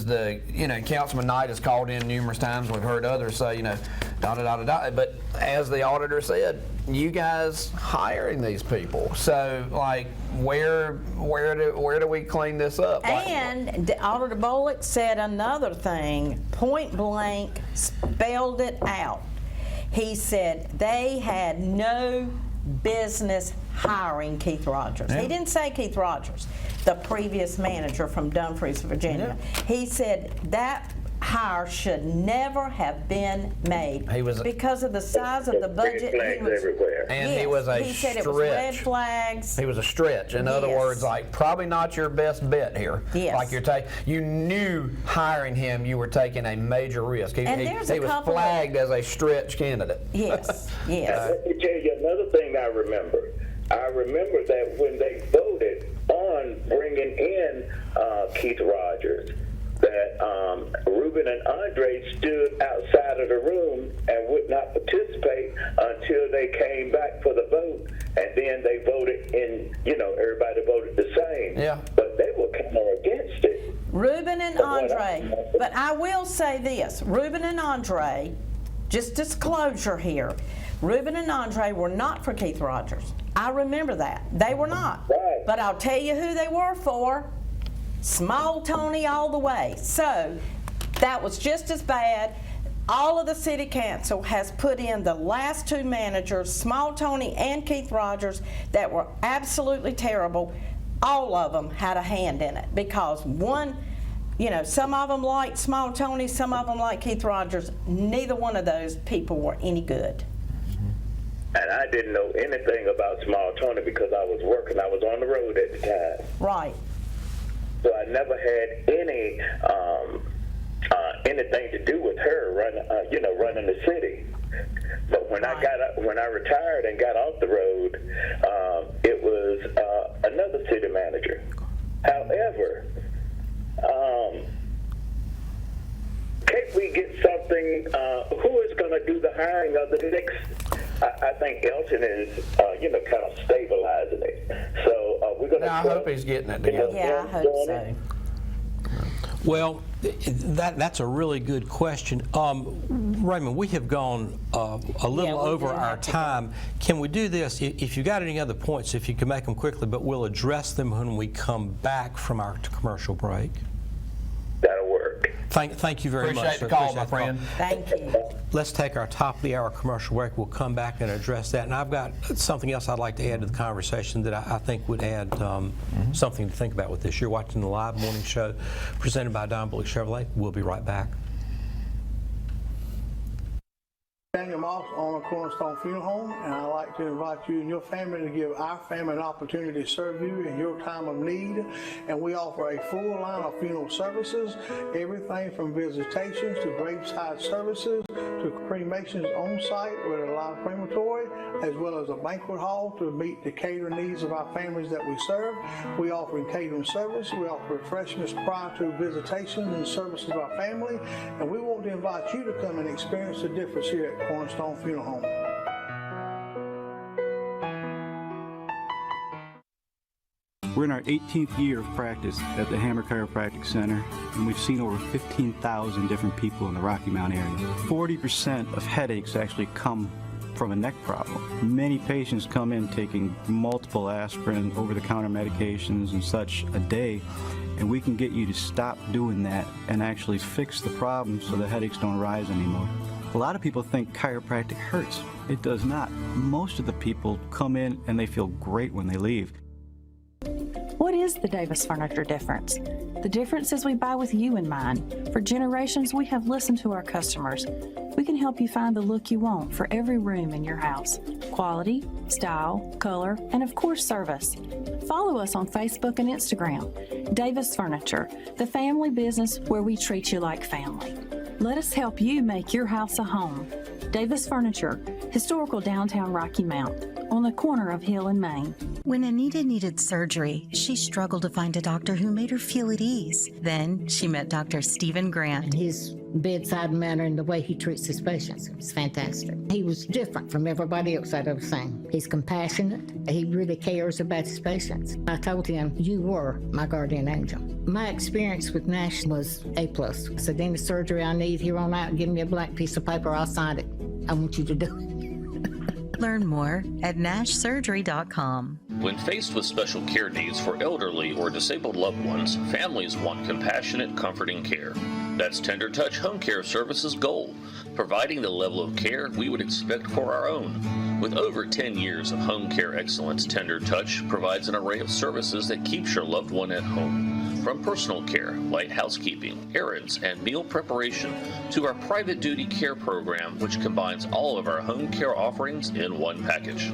the, Councilman Knight has called in numerous times, we've heard others say, da-da-da-da-da, but as the auditor said, you guys hiring these people. So, like, where do we clean this up? And Auditor Bullock said another thing, point blank, spelled it out. He said they had no business hiring Keith Rogers. Yeah. He didn't say Keith Rogers, the previous manager from Dumfries, Virginia. Yeah. He said that hire should never have been made because of the size of the budget. He was a he said stretch. It was red flags. He was a stretch. In other words, like, probably not your best bet here. Yes. Like you knew hiring him, you were taking a major risk. He was flagged as a stretch candidate. Yes, yes. Let me tell you another thing I remember. I remember that when they voted on bringing in Keith Rogers, that Ruben and Andre stood outside of the room and would not participate until they came back for the vote, and then they voted in, everybody voted the same. Yeah. But they were kind of against it. Ruben and Andre, but I will say this, Ruben and Andre, just disclosure here, Ruben and Andre were not for Keith Rogers. I remember that. They were not. Right. But I'll tell you who they were for. Small-Toney all the way. So that was just as bad. All of the city council has put in the last two managers, Small-Toney and Keith Rogers, that were absolutely terrible. All of them had a hand in it because one, some of them liked Small-Toney, some of them liked Keith Rogers. Neither one of those people were any good. And I didn't know anything about Small-Toney because I was working. I was on the road at the time. Right. So I never had any anything to do with her running the city. But when I retired and got off the road, it was another city manager. However, can't we get something? Who is going to do the hiring of the next? I think Elton is, kind of stabilizing it. So we're going to. I hope he's getting it together. Yeah, I hope so. Well, that's a really good question. Raymond, we have gone a little over our time. Can we do this? If you got any other points, if you can make them quickly, but we'll address them when we come back from our commercial break. That'll work. Thank you very much. Appreciate the call, my friend. Thank you. Let's take our top of the hour commercial break. We'll come back and address that. And I've got something else I'd like to add to the conversation that I think would add something to think about with this. You're watching the live morning show presented by Don Bullock Chevrolet. We'll be right back. Daniel Moss, owner of Cornerstone Funeral Home, and I'd like to invite you and your family to give our family an opportunity to serve you in your time of need. And we offer a full line of funeral services, everything from visitations to graveside services to cremations on site with a live crematory, as well as a banquet hall to meet the catering needs of our families that we serve. We offer catering service. We offer refreshments prior to visitations and services of our family. And we want to invite you to come and experience the difference here at Cornerstone Funeral Home. We're in our 18th year of practice at the Hammer Chiropractic Center, and we've seen over 15,000 different people in the Rocky Mount area. 40% of headaches actually come from a neck problem. Many patients come in taking multiple aspirin, over-the-counter medications and such a day, and we can get you to stop doing that and actually fix the problem so the headaches don't rise anymore. A lot of people think chiropractic hurts. It does not. Most of the people come in and they feel great when they leave. What is the Davis Furniture difference? The difference is we buy with you in mind. For generations, we have listened to our customers. We can help you find the look you want for every room in your house. Quality, style, color, and of course, service. Follow us on Facebook and Instagram. Davis Furniture, the family business where we treat you like family. Let us help you make your house a home. Davis Furniture, historical downtown Rocky Mount, on the corner of Hill and Main. When Anita needed surgery, she struggled to find a doctor who made her feel at ease. Then she met Dr. Stephen Grant. His bedside manner and the way he treats his patients is fantastic. He was different from everybody else I'd ever seen. He's compassionate. He really cares about his patients. I told him, you were my guardian angel. My experience with Nash was A+. I said, any surgery I need here on out, give me a blank piece of paper, I'll sign it. I want you to do it. Learn more at nashsurgery.com. When faced with special care needs for elderly or disabled loved ones, families want compassionate, comforting care. That's Tender Touch Home Care Services' goal, providing the level of care we would expect for our own. With over 10 years of home care excellence, Tender Touch provides an array of services that keeps your loved one at home. From personal care, light housekeeping, errands, and meal preparation, to our private duty care program, which combines all of our home care offerings in one package.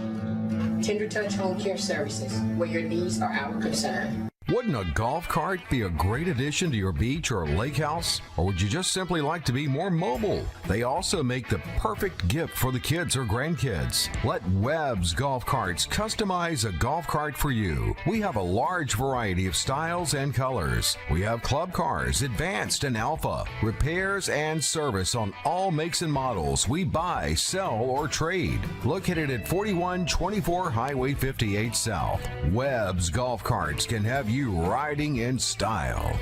Tender Touch Home Care Services, where your needs are our concern. Wouldn't a golf cart be a great addition to your beach or lake house? Or would you just simply like to be more mobile? They also make the perfect gift for the kids or grandkids. Let Webb's Golf Carts customize a golf cart for you. We have a large variety of styles and colors. We have club cars, advanced and alpha, repairs and service on all makes and models. We buy, sell, or trade. Located at 4124 Highway 58 South. Webb's Golf Carts can have you riding in style.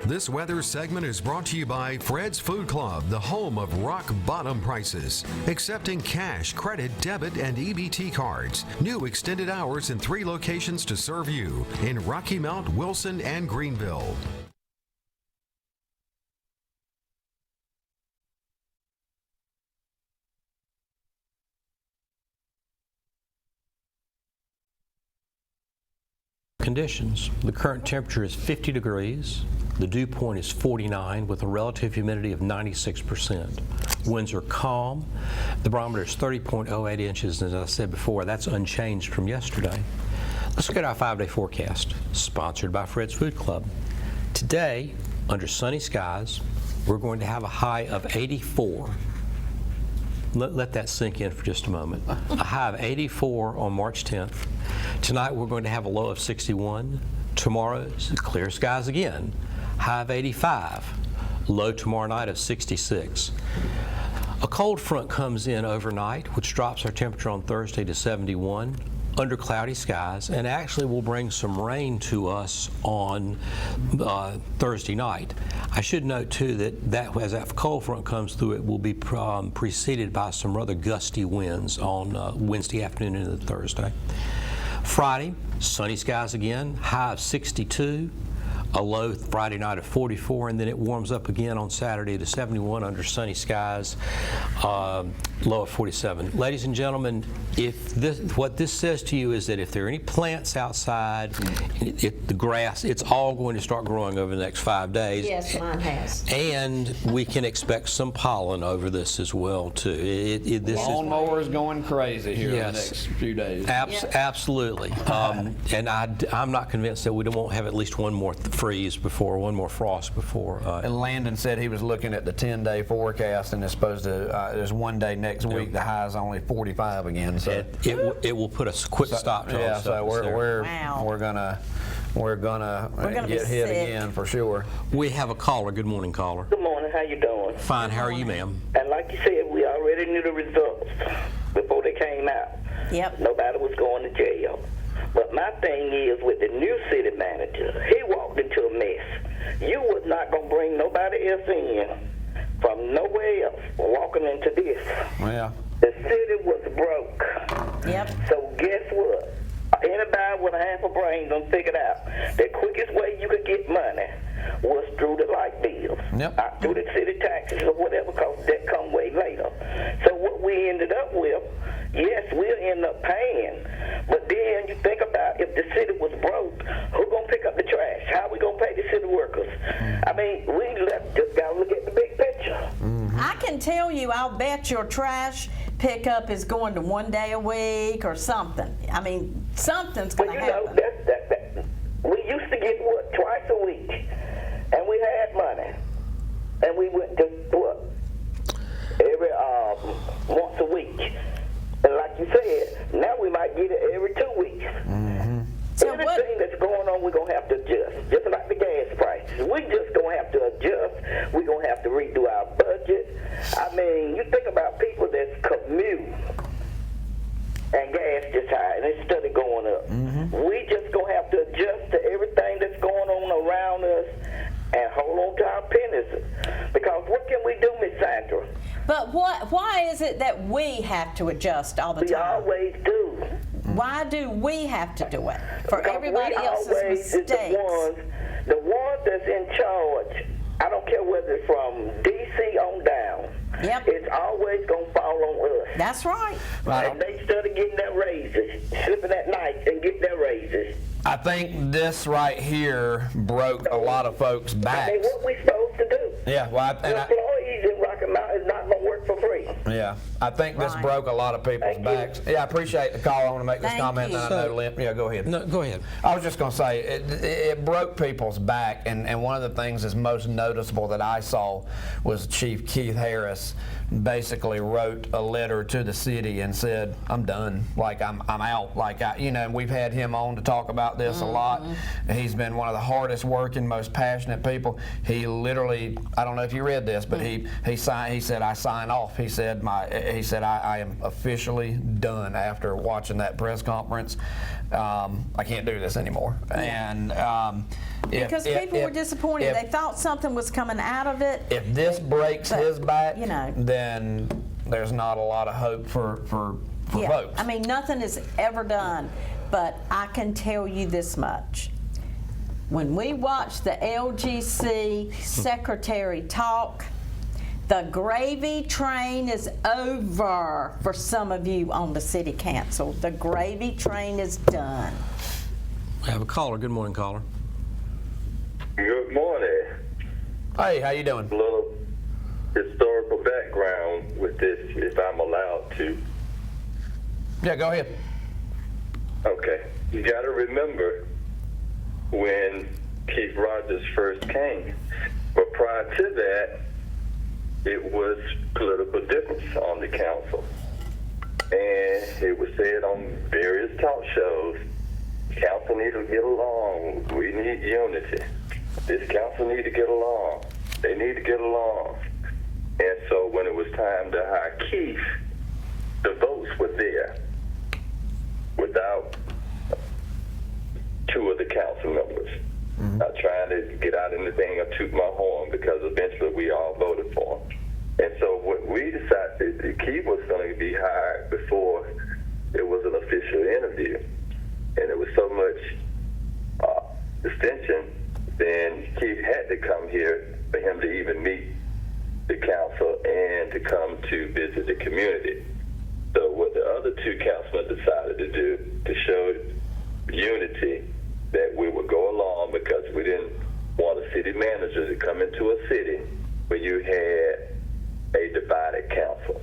This weather segment is brought to you by Fred's Food Club, the home of rock bottom prices. Accepting cash, credit, debit, and EBT cards. New extended hours in 3 locations to serve you in Rocky Mount, Wilson, and Greenville. Conditions. The current temperature is 50 degrees. The dew point is 49 with a relative humidity of 96%. Winds are calm. The barometer is 30.08 inches. As I said before, that's unchanged from yesterday. Let's look at our 5-day forecast, sponsored by Fred's Food Club. Today, under sunny skies, we're going to have a high of 84. Let that sink in for just a moment. A high of 84 on March 10th. Tonight we're going to have a low of 61. Tomorrow, clear skies again. High of 85. Low tomorrow night of 66. A cold front comes in overnight, which drops our temperature on Thursday to 71. Under cloudy skies, and actually will bring some rain to us on Thursday night. I should note too that as that cold front comes through, it will be preceded by some rather gusty winds on Wednesday afternoon into Thursday. Friday, sunny skies again, high of 62. A low Friday night of 44, and then it warms up again on Saturday to 71 under sunny skies, low of 47. Ladies and gentlemen, what this says to you is that if there are any plants outside, the grass, it's all going to start growing over the next 5 days. Yes, mine has. And we can expect some pollen over this as well too. Lawnmower is going crazy here in the next few days. Absolutely. And I'm not convinced that we won't have at least one more one more frost before. And Landon said he was looking at the 10-day forecast, and it's supposed to. There's one day next week. The high is only 45 again. So it will put a quick stop to it. So we're gonna get hit again for sure. We have a caller. Good morning, caller. Good morning. How you doing? Fine. How are you, ma'am? And like you said, we already knew the results before they came out. Yep. Nobody was going to jail. But my thing is with the new city manager, he walked into a mess. You was not going to bring nobody else in from nowhere else walking into this. Yeah. The city was broke. Yep. So guess what? Anybody with a half a brain done figured out the quickest way you could get money was through the light bills. Yep. Not through the city taxes or whatever, because that come way later. So what we ended up with, yes, we'll end up paying, but then you think about if the city was broke, who gonna pick up the trash? How we gonna pay the city workers? I mean, we just gotta look at the big picture. I can tell you, I'll bet your trash pickup is going to 1 day a week or something. I mean, something's going to happen. We used to get, what, twice a week, and we had money, and we went to, what, every, once a week. And like you said, now we might get it every 2 weeks. So anything that's going on, we're going to have to adjust. Just like the gas prices. We just going to have to adjust. We're going to have to redo our budget. I mean, you think about people that's commute and gas just high, and it's steady going up. We just going to have to adjust to everything that's going on around us and hold on to our pennies. Because what can we do, Miss Sandra? But why is it that we have to adjust all the time? We always do. Why do we have to do it? For Because everybody we else's always is mistakes. the ones that's in charge. I don't care whether it's from D.C. on down. Yep. It's always going to fall on us. That's right. And they started getting their raises, slipping at night and getting their raises. I think this right here broke a lot of folks' backs. I mean, what we supposed to do? Yeah, well, employees in Rocky Mount is not going to work for free. Yeah, I think this broke a lot of people's backs. Yeah, I appreciate the call. I want to make this comment. And I know Lynn, yeah, go ahead. No, go ahead. I was just going to say, it broke people's back, and one of the things that's most noticeable that I saw was Chief Keith Harris basically wrote a letter to the city and said, I'm done, like I'm out, like and we've had him on to talk about this a lot. He's been one of the hardest working, most passionate people. He literally, I don't know if you read this, but he said, I sign off. He said I am officially done after watching that press conference. I can't do this anymore. And because people were disappointed. They thought something was coming out of it. If this breaks his back, then there's not a lot of hope for folks. I mean, nothing is ever done, but I can tell you this much. When we watch the LGC secretary talk, the gravy train is over for some of you on the city council. The gravy train is done. We have a caller. Good morning, caller. Good morning. Hey, how you doing? A little historical background with this, if I'm allowed to. Yeah, go ahead. Okay. You got to remember when Keith Rogers first came. But prior to that, it was political difference on the council. And it was said on various talk shows, council need to get along. We need unity. This council need to get along. They need to get along. And so when it was time to hire Keith, the votes were there without two of the council members. Not trying to get out in the thing or toot my horn, because eventually we all voted for him. And so what we decided, Keith was going to be hired before it was an official interview. And it was so much dissension, then Keith had to come here for him to even meet the council and to come to visit the community. So what the other two councilmen decided to do to show unity, that we would go along, because we didn't want a city manager to come into a city where you had a divided council.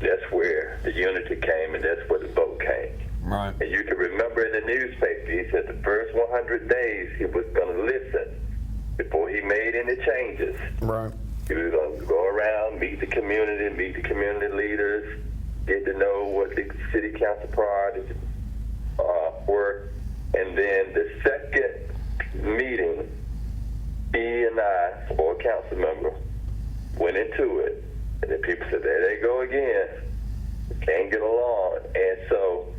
That's where the unity came, and that's where the vote came. Right. And you can remember in the newspaper, he said the first 100 days he was going to listen before he made any changes. Right. He was going to go around, meet the community leaders, get to know what the city council priorities were. And then the second meeting, he and I, or a council member, went into it. And then people said, there they go again. We can't get along. And so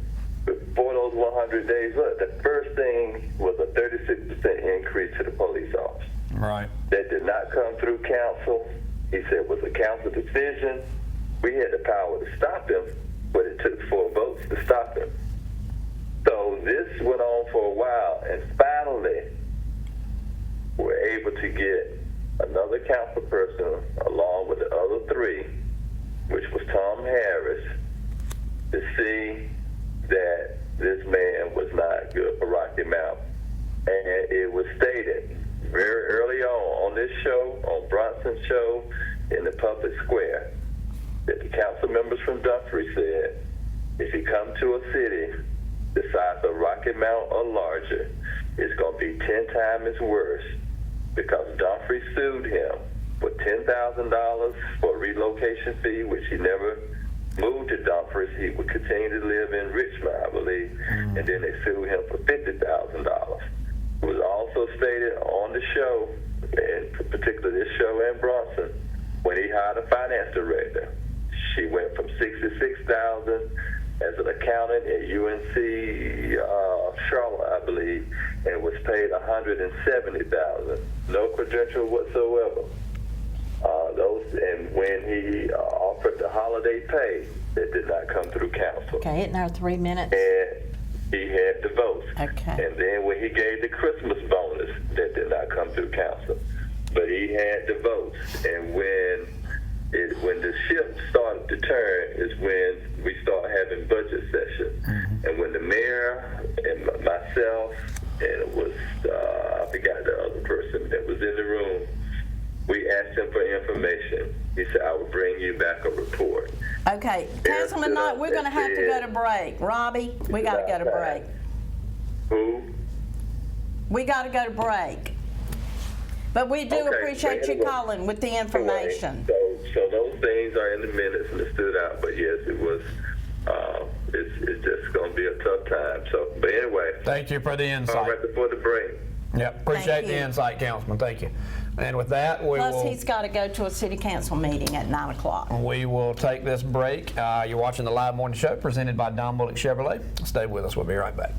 before those 100 days, look, the first thing was a 36% increase to the police office. Right. That did not come through council. He said it was a council decision. We had the power to stop him, but it took 4 votes to stop him. So this went on for a while, and finally, we're able to get another council person along with the other 3, which was Tom Harris, to see that this man was not good for Rocky Mount. And it was stated very early on this show, on Bronson's show, in the public square, that the council members from Dumfries said, if you come to a city the size of Rocky Mount or larger, it's going to be 10 times worse, because Dumfries sued him for $10,000 for a relocation fee, which he never moved to Dumfries. He would continue to live in Richmond, I believe, and then they sued him for $50,000. It was also stated on the show, and particularly this show and Bronson, when he hired a finance director, she went from $66,000 as an accountant at UNC Charlotte, I believe, and was paid $170,000, no credential whatsoever. And when he offered the holiday pay, that did not come through council. Okay, in our 3 minutes. And he had the votes. Okay. And then when he gave the Christmas bonus, that did not come through council. But he had the votes. And when the ship started to turn is when we started having budget session. And when the mayor and myself, and it was, I forgot the other person that was in the room, we asked him for information. He said, I will bring you back a report. Okay, Councilman Knight, we're going to have to go to break. Robbie, we got to go to break. Who? We got to go to break. But we do appreciate you calling with the information. So those things are in the minutes and it stood out. But yes, it was. It's just going to be a tough time. So, but anyway. Thank you for the insight. Right before the break. Yep, appreciate the insight, Councilman. Thank you. And with that, Plus, he's got to go to a city council meeting at 9 o'clock. We will take this break. You're watching the Live Morning Show presented by Don Bullock Chevrolet. Stay with us. We'll be right back.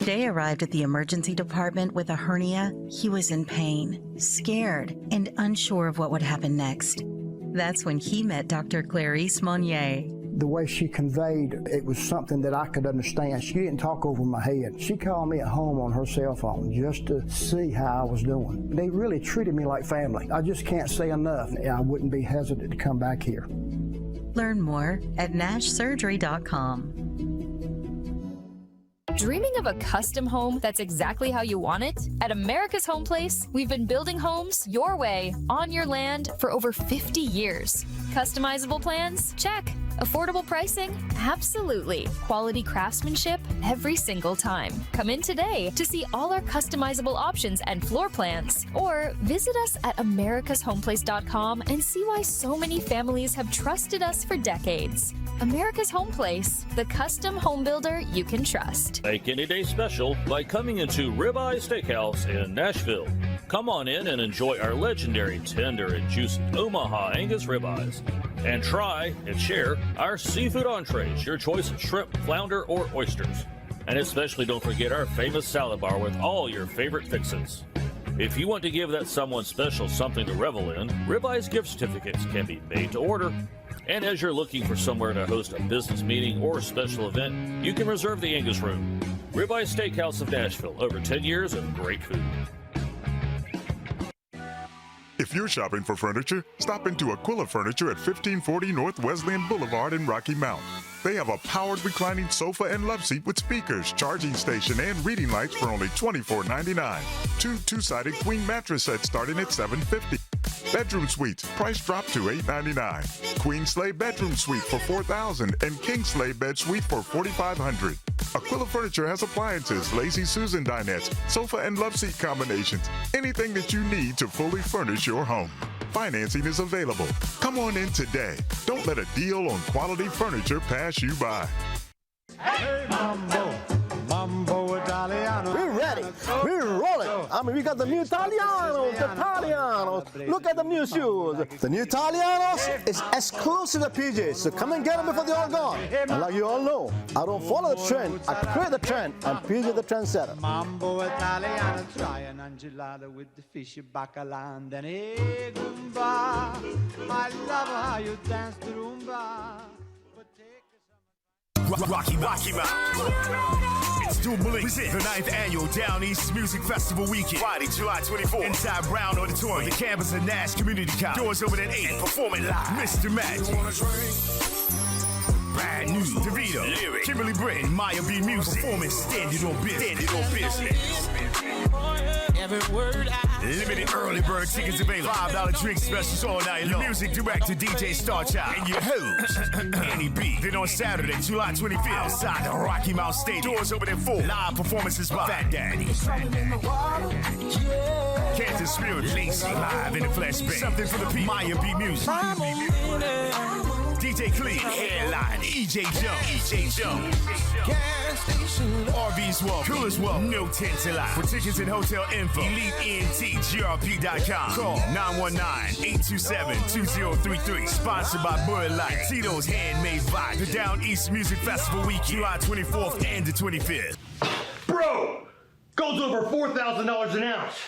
Jay arrived at the emergency department with a hernia. He was in pain, scared, and unsure of what would happen next. That's when he met Dr. Clarice Monnier. The way she conveyed, it was something that I could understand. She didn't talk over my head. She called me at home on her cell phone just to see how I was doing. They really treated me like family. I just can't say enough. I wouldn't be hesitant to come back here. Learn more at nashsurgery.com. Dreaming of a custom home that's exactly how you want it? At America's Home Place, we've been building homes your way, on your land, for over 50 years. Customizable plans? Check. Affordable pricing? Absolutely. Quality craftsmanship? Every single time. Come in today to see all our customizable options and floor plans. Or visit us at americashomeplace.com and see why so many families have trusted us for decades. America's Home Place, the custom home builder you can trust. Make any day special by coming into Ribeye Steakhouse in Nashville. Come on in and enjoy our legendary tender and juicy Omaha Angus ribeyes. And try and share our seafood entrees, your choice of shrimp, flounder, or oysters. And especially don't forget our famous salad bar with all your favorite fixins. If you want to give that someone special something to revel in, Ribeye's gift certificates can be made to order. And as you're looking for somewhere to host a business meeting or special event, you can reserve the Angus Room. Ribeye Steakhouse of Nashville, over 10 years of great food. If you're shopping for furniture, stop into Aquila Furniture at 1540 North Wesleyan Boulevard in Rocky Mount. They have a powered reclining sofa and love seat with speakers, charging station, and reading lights for only $24.99. Two-sided queen mattress sets starting at $750. Bedroom suites, price dropped to $899. Queen sleigh bedroom suite for $4,000 and king sleigh bed suite for $4,500. Aquila Furniture has appliances, Lazy Susan dinettes, sofa and love seat combinations, anything that you need to fully furnish your home. Financing is available. Come on in today. Don't let a deal on quality furniture pass you by. Hey, Mambo Italiano. We're ready. We're rolling. I mean, we got the new Italianos, the Italianos. Look at the new shoes. The new Italianos is exclusive to PJs, so come and get them before they're all gone. And like you all know, I don't follow the trend, I create the trend, and PJ the trendsetter. Mambo Italiano, try an angelada with the fishy bacala and then hey, Goomba. I love how you dance the rumba. Rocky Mount. It's Jubilee. Present the 9th annual Down East Music Festival weekend. Friday, July 24th. Inside Brown Auditorium. The campus of Nash Community College. Doors open at 8. And performing live. Mr. Magic. Brad New. DeVito. Lyric. Kimberly Britton. Maya B. Music. Performing Standing on Business. Every word Limited early bird tickets available. $5 drink specials all night long. Your music director, DJ Starchild. And your host, Annie B. Then on Saturday, July 25th, outside the Rocky Mount Stadium. Doors open at 4. Live performances by Fat Daddy. Kansas Spirit, Lacey, live in the flesh band. Something for the people. Maya B. Music. DJ Clean, headline, EJ Jones. RV's Walk, Coolest Walk, no tent till live. For tickets and hotel info, EliteNTGRP.com. Call 919-827-2033. Sponsored by Bud Light, Tito's Handmade Vibe. The Down East Music Festival weekend, July 24th and the 25th. Bro, gold's over $4,000 an ounce.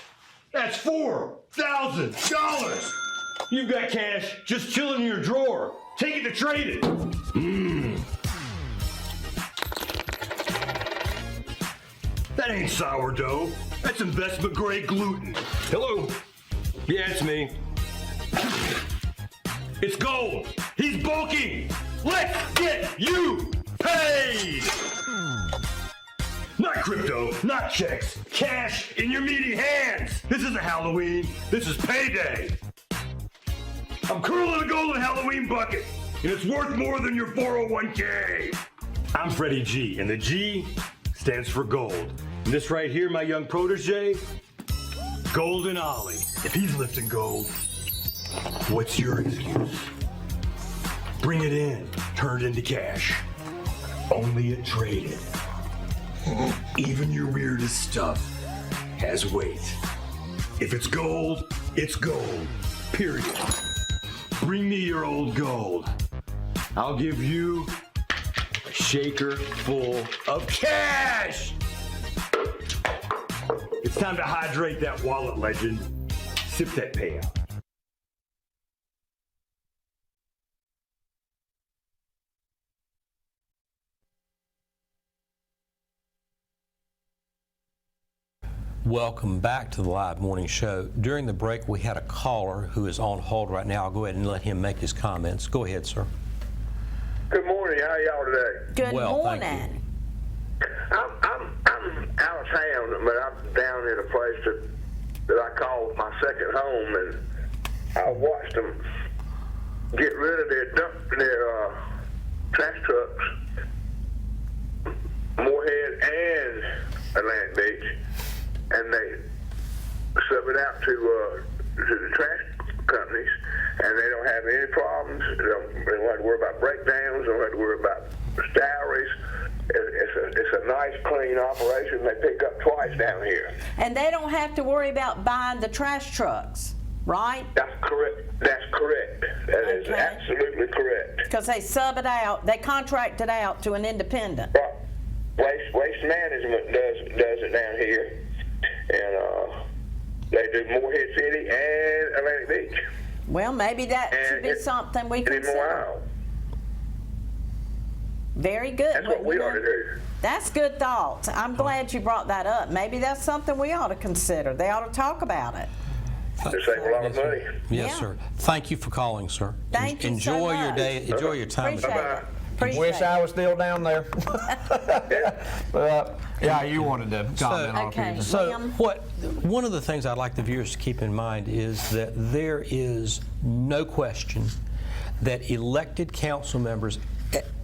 That's $4,000. You've got cash just chilling in your drawer. Take it to trade it. That ain't sourdough. That's investment grade gluten. Hello? Yeah, it's me. It's gold. He's bulking. Let's get you paid. Not crypto, not checks. Cash in your meaty hands. This isn't Halloween. This is payday. I'm curling a golden Halloween bucket, and it's worth more than your 401k. I'm Freddie G, and the G stands for gold. And this right here, my young protege, Golden Ollie. If he's lifting gold, what's your excuse? Bring it in, turn it into cash. Only at Traded. Even your weirdest stuff has weight. If it's gold, period. Bring me your old gold. I'll give you a shaker full of cash. It's time to hydrate that wallet, legend. Sip that payout. Welcome back to the live morning show. During the break, we had a caller who is on hold right now. I'll go ahead and let him make his comments. Go ahead, sir. Good morning. How are y'all today? Good morning. Thank you. I'm out of town, but I'm down in a place that I call my second home, and I watched them get rid of their trash trucks, Moorhead and Atlantic Beach, and they sub it out to the trash companies, and they don't have any problems. They don't have to worry about breakdowns. They don't have to worry about salaries. It's a nice, clean operation. They pick up twice down here. And they don't have to worry about buying the trash trucks, right? That's correct. That is absolutely correct. Because they sub it out, they contract it out to an independent. Waste Management does it down here, and they do Moorhead City and Atlantic Beach. Well, maybe that should be something we consider. Very good. That's what we ought to do. That's good thoughts. I'm glad you brought that up. Maybe that's something we ought to consider. They ought to talk about it. They save a lot of money. Yes, sir. Thank you for calling, sir. Thank you so Enjoy your much. day. Enjoy your time. Wish I was still down there. But yeah, you wanted to comment on it. So one of the things I'd like the viewers to keep in mind is that there is no question that elected council members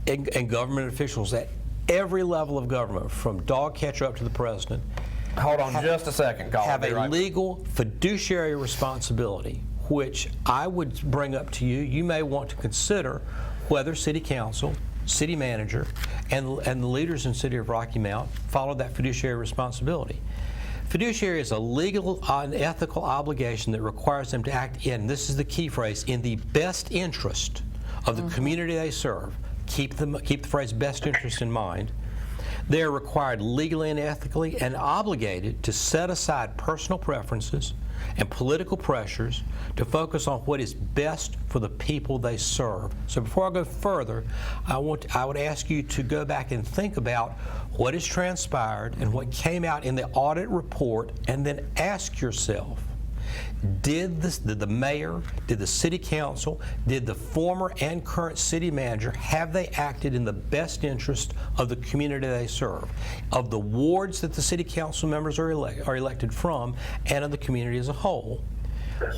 and government officials at every level of government, from dog catcher up to the president, hold on just a second, caller. have a legal fiduciary responsibility, which I would bring up to you. You may want to consider whether city council, city manager, and the leaders in the city of Rocky Mount follow that fiduciary responsibility. Fiduciary is a legal and ethical obligation that requires them to act in, this is the key phrase, in the best interest of the community they serve. Keep the phrase best interest in mind. They are required legally and ethically and obligated to set aside personal preferences and political pressures to focus on what is best for the people they serve. So before I go further, I would ask you to go back and think about what has transpired and what came out in the audit report, and then ask yourself, did the mayor, did the city council, did the former and current city manager, have they acted in the best interest of the community they serve, of the wards that the city council members are elected from, and of the community as a whole?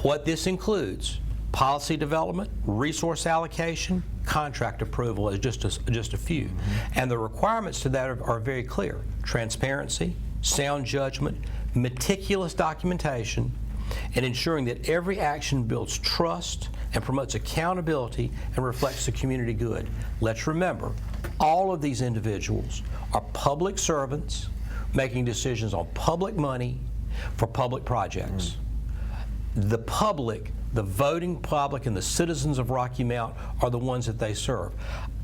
What this includes: policy development, resource allocation, contract approval is just a few. And the requirements to that are very clear: transparency, sound judgment, meticulous documentation, and ensuring that every action builds trust and promotes accountability and reflects the community good. Let's remember, all of these individuals are public servants making decisions on public money for public projects. The public, the voting public, and the citizens of Rocky Mount are the ones that they serve.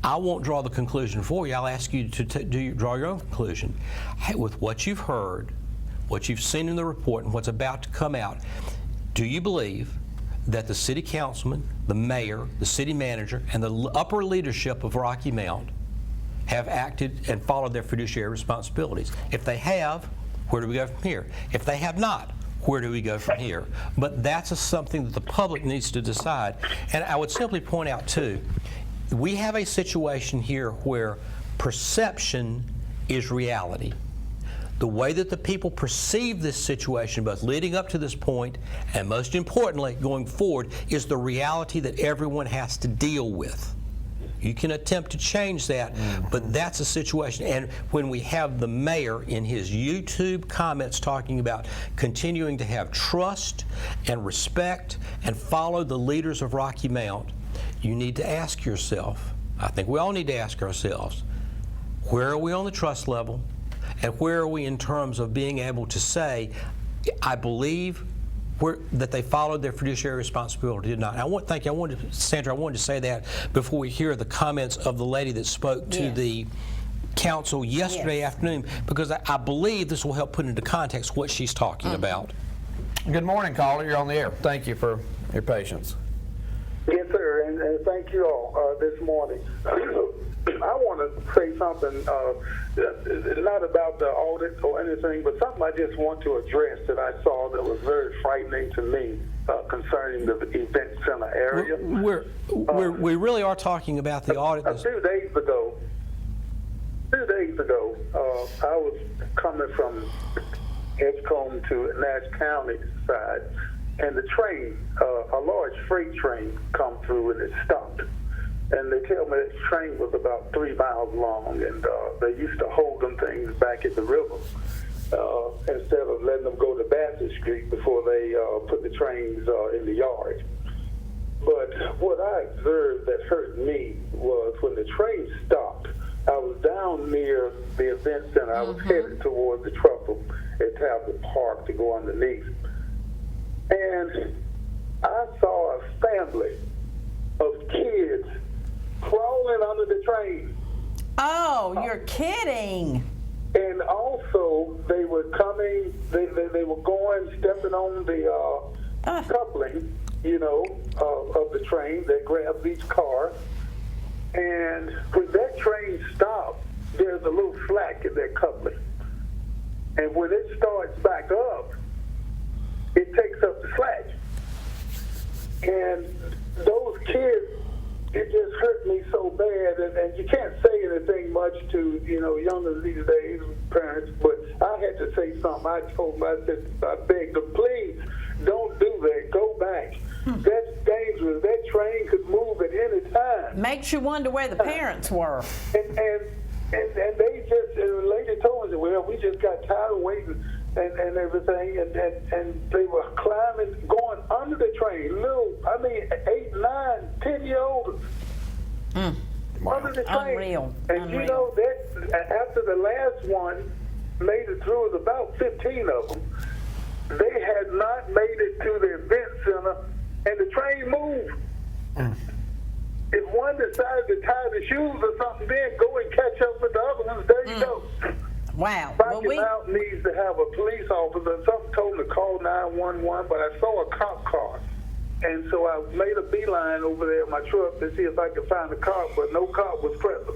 I won't draw the conclusion for you. I'll ask you to draw your own conclusion. With what you've heard, what you've seen in the report, and what's about to come out, do you believe that the city councilman, the mayor, the city manager, and the upper leadership of Rocky Mount have acted and followed their fiduciary responsibilities? If they have, where do we go from here? If they have not, where do we go from here? But that's something that the public needs to decide. And I would simply point out, too, we have a situation here where perception is reality. The way that the people perceive this situation, both leading up to this point and most importantly going forward, is the reality that everyone has to deal with. You can attempt to change that, but that's a situation. And when we have the mayor in his YouTube comments talking about continuing to have trust and respect and follow the leaders of Rocky Mount, you need to ask yourself, I think we all need to ask ourselves, where are we on the trust level? And where are we in terms of being able to say, I believe that they followed their fiduciary responsibility, did not? And Sandra, I wanted to say that before we hear the comments of the lady that spoke to the council yesterday afternoon, because I believe this will help put into context what she's talking about. Good morning, caller. You're on the air. Thank you for your patience. Yes, sir, and thank you all this morning. I want to say something, not about the audit or anything, but something I just want to address that I saw that was very frightening to me concerning the event center area. We really are talking about the audit. A few days ago, I was coming from Edgecombe to Nash County side, and the train, a large freight train, come through and it stopped. And they tell me this train was about 3 miles long, and they used to hold them things back at the river instead of letting them go to Bassett Street before they put the trains in the yard. But what I observed that hurt me was when the train stopped, I was down near the event center. I was headed towards the truffle at Tablet Park to go underneath. And I saw a family of kids crawling under the train. Oh, you're kidding. And also, they were coming, they were going, stepping on the coupling, of the train that grabs each car. And when that train stops, there's a little slack in that coupling. And when it starts back up, it takes up the slack. And those kids, it just hurt me so bad, and you can't say anything much to, younger these days, parents, but I had to say something. I told them, I begged them, please, don't do that, go back. That's dangerous. That train could move at any time. Makes you wonder where the parents were. And they just, the lady told us, well, we just got tired of waiting and everything, and they were climbing, going under the train, 8, 9, 10-year-olds under the train. Unreal. And that after the last one made it through, it was about 15 of them, they had not made it to the event center, and the train moved. If one decided to tie the shoes or something, then go and catch up with the other ones. There you go. Wow. Rocky Mount needs to have a police officer. Something told me to call 911, but I saw a cop car. And so I made a beeline over there in my truck to see if I could find a cop, but no cop was present.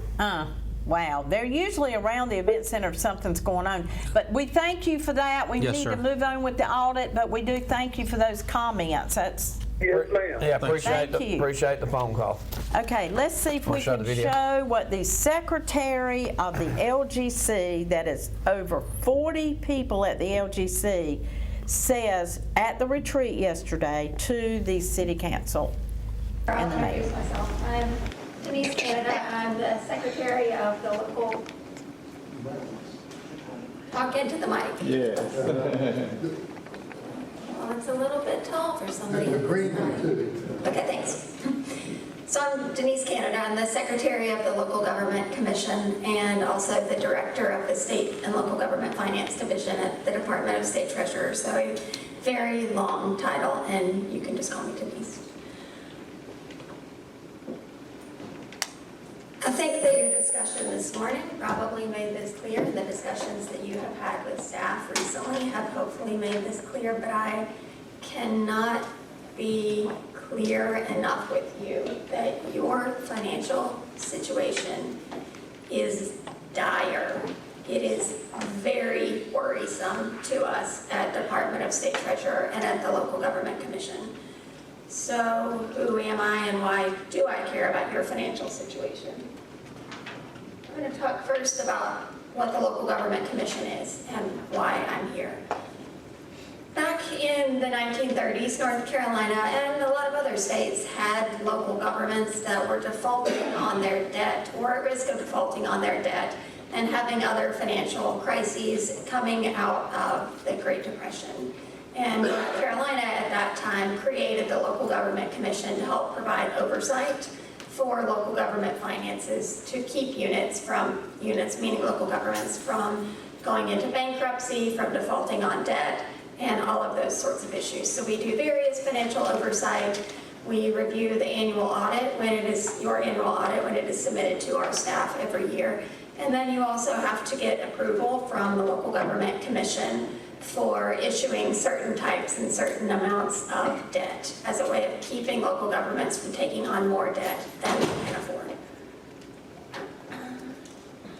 Wow. They're usually around the event center if something's going on. But we thank you for that. We need to move on with the audit, but we do thank you for those comments. That's yes, ma'am. Yeah, appreciate the phone call. Okay, let's see if we can show what the secretary of the LGC, that is over 40 people at the LGC, says at the retreat yesterday to the city council and the mayor. I'm Denise Canada. I'm the secretary of the local. Talk into the mic. Yes. Well, it's a little bit tall for somebody. Okay, thanks. So I'm Denise Canada. I'm the secretary of the Local Government Commission and also the director of the State and Local Government Finance Division at the Department of State Treasurer. So a very long title, and you can just call me Denise. I think that your discussion this morning probably made this clear, and the discussions that you have had with staff recently have hopefully made this clear, but I cannot be clear enough with you that your financial situation is dire. It is very worrisome to us at Department of State Treasurer and at the Local Government Commission. So who am I and why do I care about your financial situation? I'm going to talk first about what the Local Government Commission is and why I'm here. Back in the 1930s, North Carolina and a lot of other states had local governments that were defaulting on their debt or at risk of defaulting on their debt and having other financial crises coming out of the Great Depression. And North Carolina at that time created the Local Government Commission to help provide oversight for local government finances to keep units meaning local governments, from going into bankruptcy, from defaulting on debt, and all of those sorts of issues. So we do various financial oversight. We review the annual audit your annual audit when it is submitted to our staff every year. And then you also have to get approval from the Local Government Commission for issuing certain types and certain amounts of debt as a way of keeping local governments from taking on more debt than they can afford.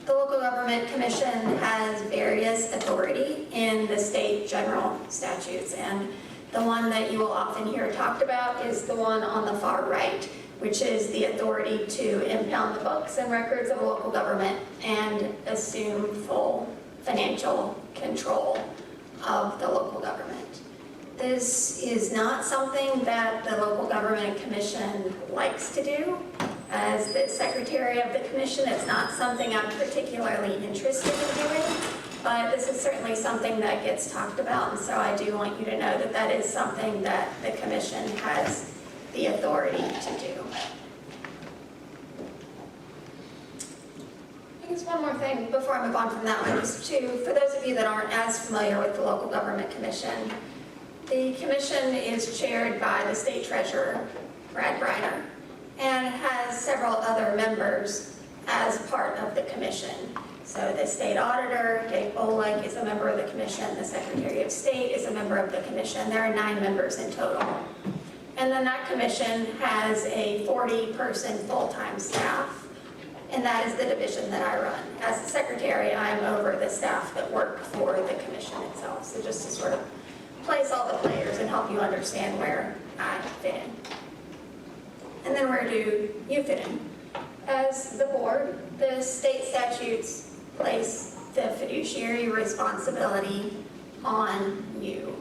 The Local Government Commission has various authority in the state general statutes, and the one that you will often hear talked about is the one on the far right, which is the authority to impound the books and records of a local government and assume full financial control of the local government. This is not something that the Local Government Commission likes to do. As the secretary of the commission, it's not something I'm particularly interested in doing, but this is certainly something that gets talked about, and so I do want you to know that that is something that the commission has the authority to do. I guess one more thing before I move on from that one, just for those of you that aren't as familiar with the Local Government Commission, the commission is chaired by the state treasurer, Brad Briner, and has several other members as part of the commission. So the state auditor, Dave Bolick, is a member of the commission. The Secretary of State is a member of the commission. There are 9 members in total. And then that commission has a 40-person full-time staff, and that is the division that I run. As the secretary, I'm over the staff that work for the commission itself. So just to sort of place all the players and help you understand where I fit in. And then where do you fit in? As the board, the state statutes place the fiduciary responsibility on you,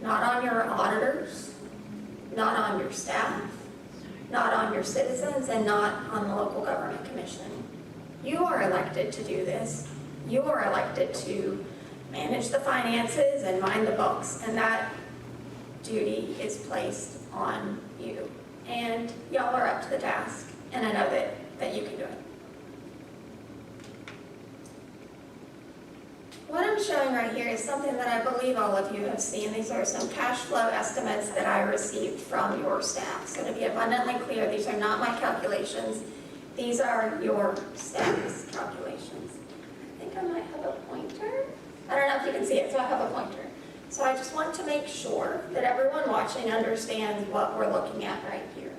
not on your auditors, not on your staff, not on your citizens, and not on the Local Government Commission. You are elected to do this. You are elected to manage the finances and mind the books, and that duty is placed on you. And y'all are up to the task, and I know that you can do it. What I'm I'm showing right here is something that I believe all of you have seen. These are some cash flow estimates that I received from your staff. So to be abundantly clear, these are not my calculations. These are your staff's calculations. I think I might have a pointer. I don't know if you can see it, so I have a pointer. So I just want to make sure that everyone watching understands what we're looking at right here.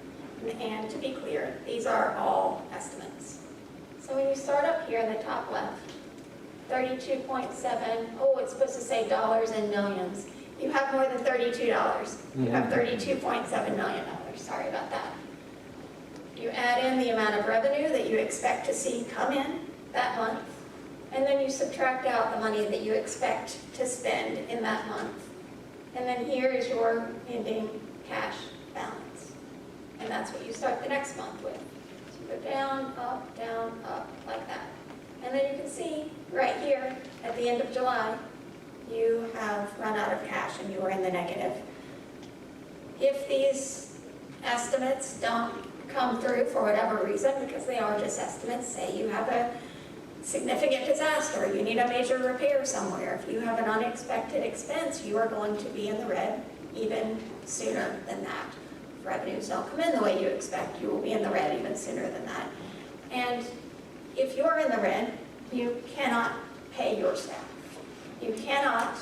And to be clear, these are all estimates. So when you start up here in the top left, 32.7, oh, it's supposed to say dollars and millions. You have more than $32. You have $32.7 million. Sorry about that. You add in the amount of revenue that you expect to see come in that month, and then you subtract out the money that you expect to spend in that month. And then here is your ending cash balance. And that's what you start the next month with. So you go down, up, like that. And then you can see right here at the end of July, you have run out of cash and you are in the negative. If these estimates don't come through for whatever reason, because they are just estimates, say you have a significant disaster, you need a major repair somewhere, if you have an unexpected expense, you are going to be in the red even sooner than that. If revenues don't come in the way you expect, you will be in the red even sooner than that. And if you're in the red, you cannot pay your staff. You cannot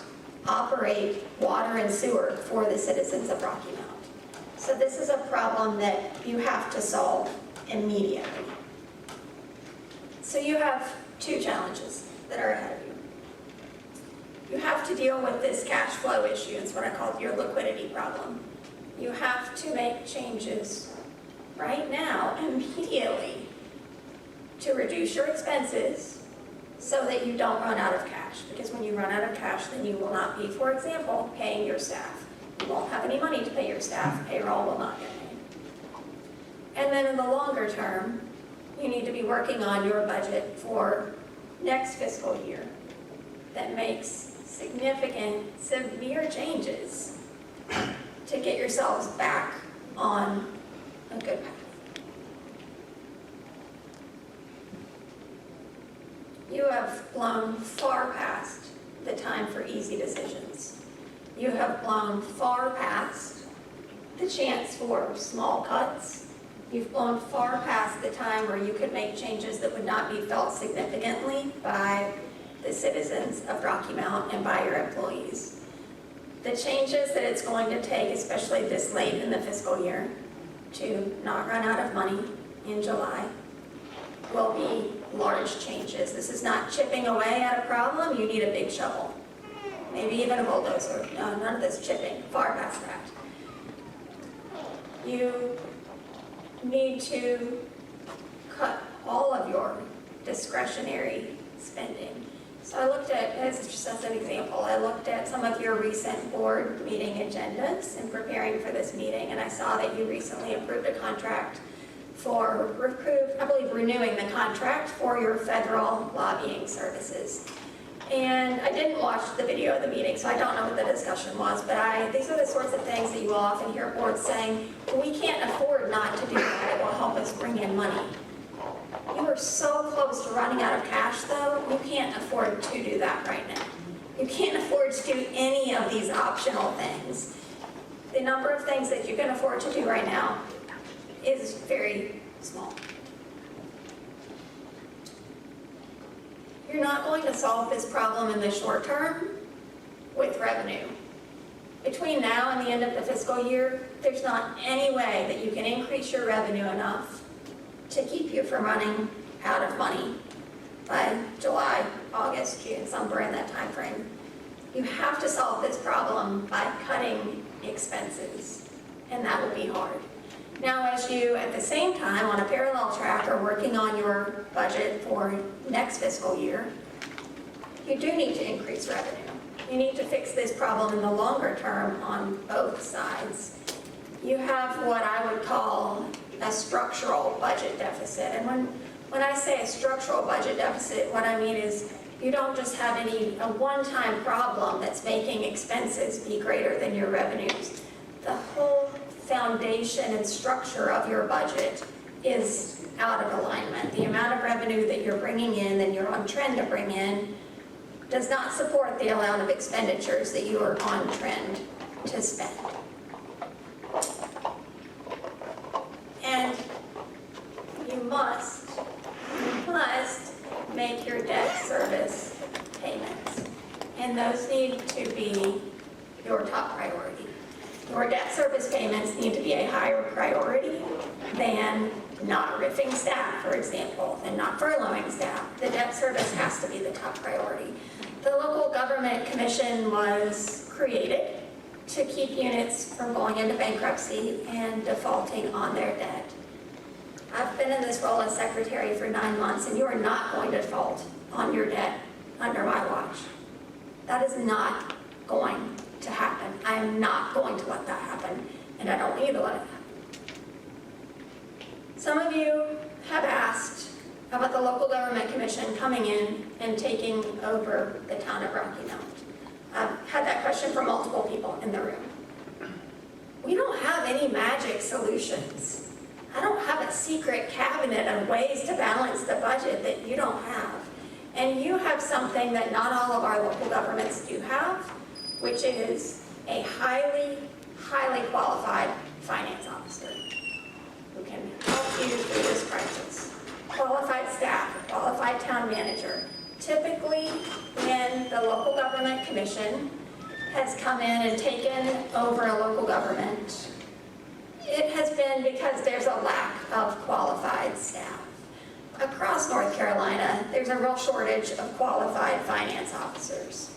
operate water and sewer for the citizens of Rocky Mount. So this is a problem that you have to solve immediately. So you have two challenges that are ahead of you. You have to deal with this cash flow issue. It's what I call your liquidity problem. You have to make changes right now, immediately, to reduce your expenses so that you don't run out of cash. Because when you run out of cash, then you will not be, for example, paying your staff. You won't have any money to pay your staff. Payroll will not get paid. And then in the longer term, you need to be working on your budget for next fiscal year that makes significant, severe changes to get yourselves back on a good path. You have blown far past the time for easy decisions. You have blown far past the chance for small cuts. You've blown far past the time where you could make changes that would not be felt significantly by the citizens of Rocky Mount and by your employees. The changes that it's going to take, especially this late in the fiscal year, to not run out of money in July, will be large changes. This is not chipping away at a problem. You need a big shovel. Maybe even a bulldozer. No, none of this chipping. Far past that. You need to cut all of your discretionary spending. So I looked at, as just as an example, I looked at some of your recent board meeting agendas in preparing for this meeting, and I saw that you recently approved a contract for, I believe, renewing the contract for your federal lobbying services. And I didn't watch the video of the meeting, so I don't know what the discussion was, but these are the sorts of things that you will often hear boards saying, well, we can't afford not to do that, it will help us bring in money. You are so close to running out of cash, though, you can't afford to do that right now. You can't afford to do any of these optional things. The number of things that you can afford to do right now is very small. You're not going to solve this problem in the short term with revenue. Between now and the end of the fiscal year, there's not any way that you can increase your revenue enough to keep you from running out of money by July, August, June, somewhere in that time frame. You have to solve this problem by cutting expenses, and that will be hard. Now, as you, at the same time, on a parallel track, are working on your budget for next fiscal year, you do need to increase revenue. You need to fix this problem in the longer term on both sides. You have what I would call a structural budget deficit. And when I say a structural budget deficit, what I mean is you don't just have a one-time problem that's making expenses be greater than your revenues. The whole foundation and structure of your budget is out of alignment. The amount of revenue that you're bringing in and you're on trend to bring in does not support the amount of expenditures that you are on trend to spend. And you must make your debt service payments. And those need to be your top priority. Your debt service payments need to be a higher priority than not riffing staff, for example, and not furloughing staff. The debt service has to be the top priority. The Local Government Commission was created to keep units from going into bankruptcy and defaulting on their debt. I've been in this role as secretary for 9 months, and you are not going to default on your debt under my watch. That is not going to happen. I am not going to let that happen, and I don't need to let it happen. Some of you have asked about the Local Government Commission coming in and taking over the town of Rocky Mount. I've had that question from multiple people in the room. We don't have any magic solutions. I don't have a secret cabinet of ways to balance the budget that you don't have. And you have something that not all of our local governments do have, which is a highly, highly qualified finance officer who can help you through this crisis. Qualified staff, a qualified town manager. Typically, when the Local Government Commission has come in and taken over a local government, it has been because there's a lack of qualified staff. Across North Carolina, there's a real shortage of qualified finance officers.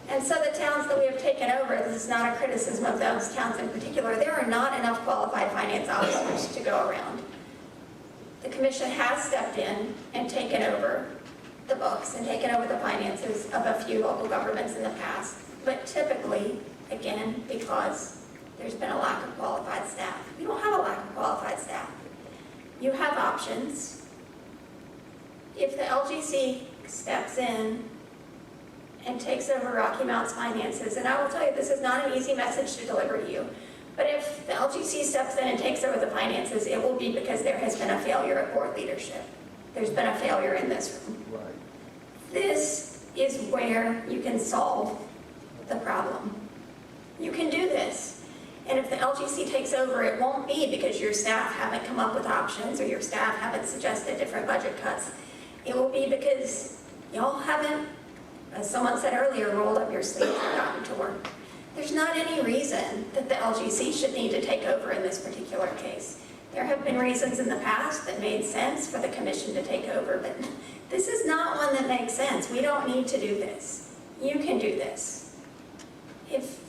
And so the towns that we have taken over, this is not a criticism of those towns in particular, there are not enough qualified finance officers to go around. The commission has stepped in and taken over the books and taken over the finances of a few local governments in the past, but typically, again, because there's been a lack of qualified staff. You don't have a lack of qualified staff. You have options. If the LGC steps in and takes over Rocky Mount's finances, and I will tell you, this is not an easy message to deliver to you, but if the LGC steps in and takes over the finances, it will be because there has been a failure of board leadership. There's been a failure in this room. Right. This is where you can solve the problem. You can do this. And if the LGC takes over, it won't be because your staff haven't come up with options or your staff haven't suggested different budget cuts. It will be because y'all haven't, as someone said earlier, rolled up your sleeves and gotten to work. There's not any reason that the LGC should need to take over in this particular case. There have been reasons in the past that made sense for the commission to take over, but this is not one that makes sense. We don't need to do this. You can do this. If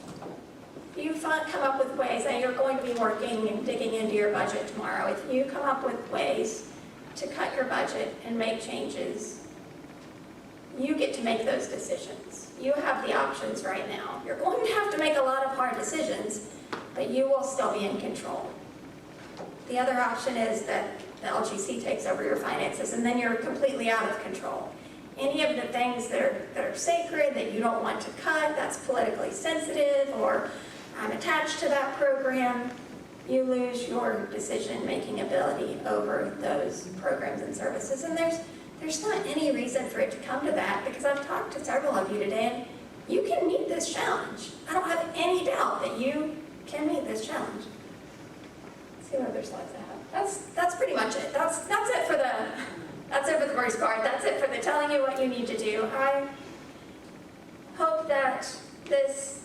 you come up with ways, and you're going to be working and digging into your budget tomorrow, if you come up with ways to cut your budget and make changes, you get to make those decisions. You have the options right now. You're going to have to make a lot of hard decisions, but you will still be in control. The other option is that the LGC takes over your finances, and then you're completely out of control. Any of the things that are sacred, that you don't want to cut, that's politically sensitive, or I'm attached to that program, you lose your decision-making ability over those programs and services. And there's not any reason for it to come to that, because I've talked to several of you today, and you can meet this challenge. I don't have any doubt that you can meet this challenge. Let's see what other slides I have. That's pretty much it. That's it for the first part. That's it for the telling you what you need to do. I hope that this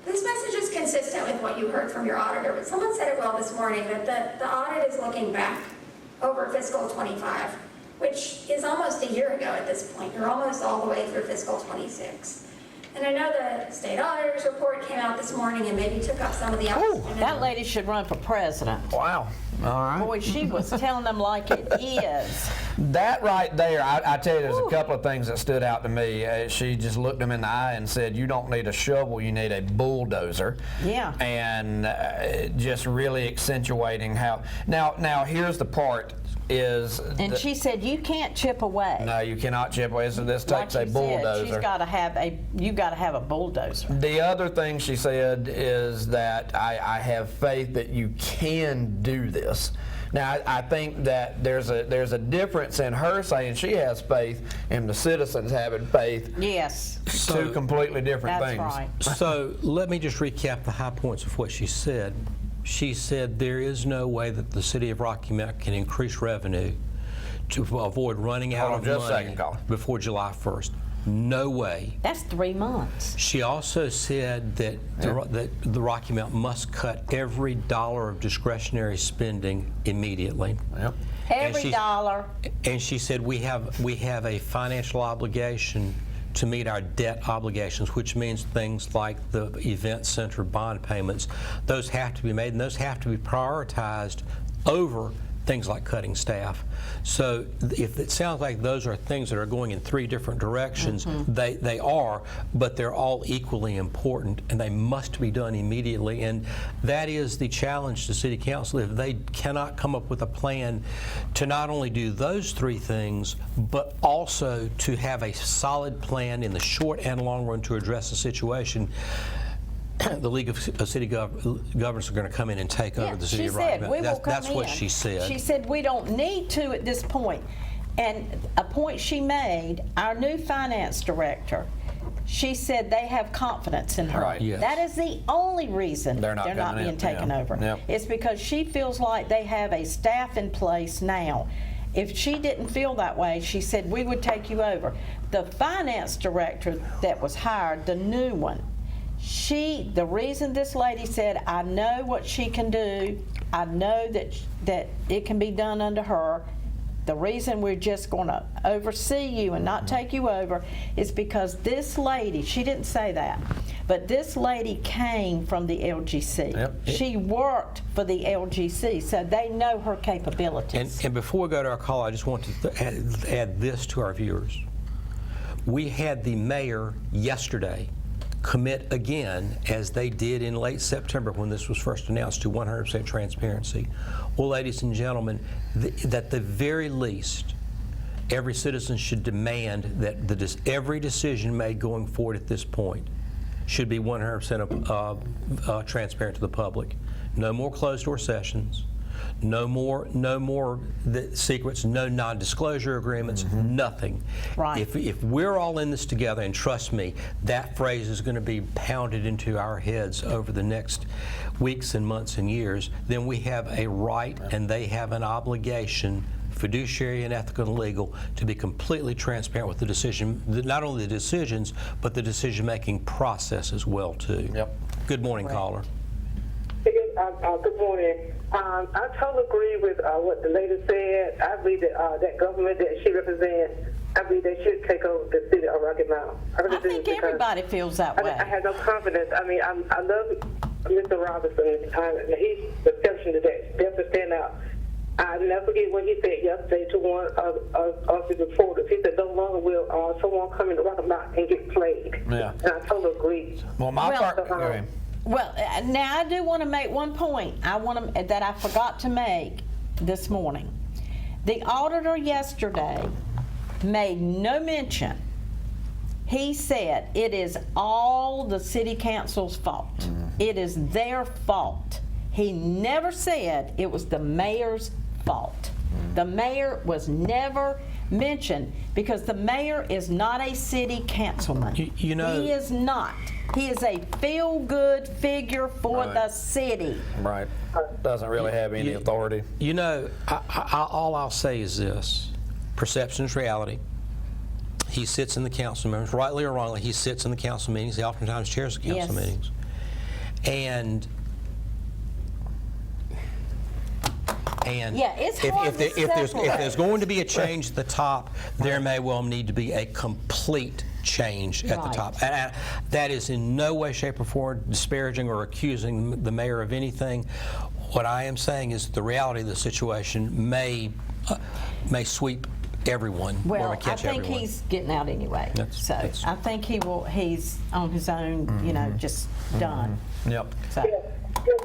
message is consistent with what you heard from your auditor, but someone said it well this morning, that the audit is looking back over fiscal 25, which is almost a year ago at this point. You're almost all the way through fiscal 26. And I know the state auditor's report came out this morning and maybe took up some of the opportunity. That lady should run for president. Wow. All right. Boy, she was telling them like it is. That right there, I tell you, there's a couple of things that stood out to me. She just looked him in the eye and said, you don't need a shovel, you need a bulldozer. Yeah. And just really accentuating how. Now here's the part. is. And she said you can't chip away. No, you cannot chip away. So this takes Like a you bulldozer. said, you got to have a bulldozer. The other thing she said is that I have faith that you can do this. Now, I think that there's a difference in her saying she has faith and the citizens having faith. Yes. Two completely different things. That's right. So let me just recap the high points of what she said. She said there is no way that the city of Rocky Mount can increase revenue to avoid running out of just a money second, Colin. before July 1st. No way. That's 3 months. She also said that the Rocky Mount must cut every dollar of discretionary spending immediately. Yep. Every dollar. And she said we have a financial obligation to meet our debt obligations, which means things like the event center bond payments. Those have to be made, and those have to be prioritized over things like cutting staff. So if it sounds like those are things that are going in 3 different directions, they are, but they're all equally important, and they must be done immediately. And that is the challenge to City Council. If they cannot come up with a plan to not only do those 3 things, but also to have a solid plan in the short and long run to address the situation, the League of City Governors are going to come in and take over the city of Rocky Mount. That's what she said. She said we don't need to at this point. And a point she made, our new finance director, she said they have confidence in her. Right. Yes. That is the only reason They're not being taken Yeah. over. Yep. It's because she feels like they have a staff in place now. If she didn't feel that way, she said we would take you over. The finance director that was hired, the new one, the reason this lady said, I know what she can do, I know that it can be done under her, the reason we're just going to oversee you and not take you over is because this lady, she didn't say that, but this lady came from the LGC. Yep. She worked for the LGC, so they know her capabilities. And before we go to our call, I just want to add this to our viewers. We had the mayor yesterday commit again, as they did in late September when this was first announced, to 100% transparency. Well, ladies and gentlemen, at the very least, every citizen should demand that every decision made going forward at this point should be 100% transparent to the public. No more closed-door sessions. No more secrets, no non-disclosure agreements, nothing. Right. If we're all in this together, and trust me, that phrase is going to be pounded into our heads over the next weeks and months and years, then we have a right and they have an obligation, fiduciary and ethical and legal, to be completely transparent with the decision, not only the decisions, but the decision-making process as well, too. Yep. Good morning, caller. Good morning. I totally agree with what the lady said. I believe that government that she represents, I believe they should take over the city of Rocky Mount. I think everybody feels that way. I have no confidence. I mean, I love Mr. Robinson. He's the exception to that. He has to stand out. I'll never forget what he said yesterday to one of the reporters. He said, no longer will someone come into Rocky Mount and get played. Yeah. And I totally agree. Well, Well, now I do want to make one point that I forgot to make this morning. The auditor yesterday made no mention. He said it is all the city council's fault. It is their fault. He never said it was the mayor's fault. The mayor was never mentioned because the mayor is not a city councilman. You know, he is not. He is a feel-good figure for the city. Right. Doesn't really have any authority. You know, all I'll say is this. Perception is reality. He sits in the council members, rightly or wrongly, he sits in the council meetings. He oftentimes chairs the council meetings. And if there's going to be a change at the top, there may well need to be a complete change at the top. And that is in no way, shape, or form disparaging or accusing the mayor of anything. What I am saying is the reality of the situation may sweep everyone. Well, I think he's getting out anyway. I think he's on his own, just done. Yep. So.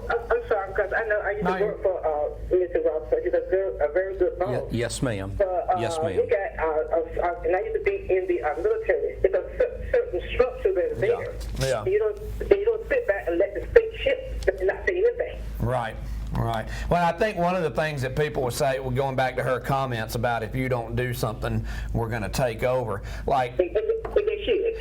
I'm sorry, because I know I used to work for Mr. Robinson. He's a very good boss. Yes, ma'am. Yes, ma'am. He got, and I used to be in the military. It's a certain structure that's there. Yeah. You don't sit back and let the state ship and not say anything. Right. Right. Well, I think one of the things that people would say, well, going back to her comments about if you don't do something, we're going to take over. Like,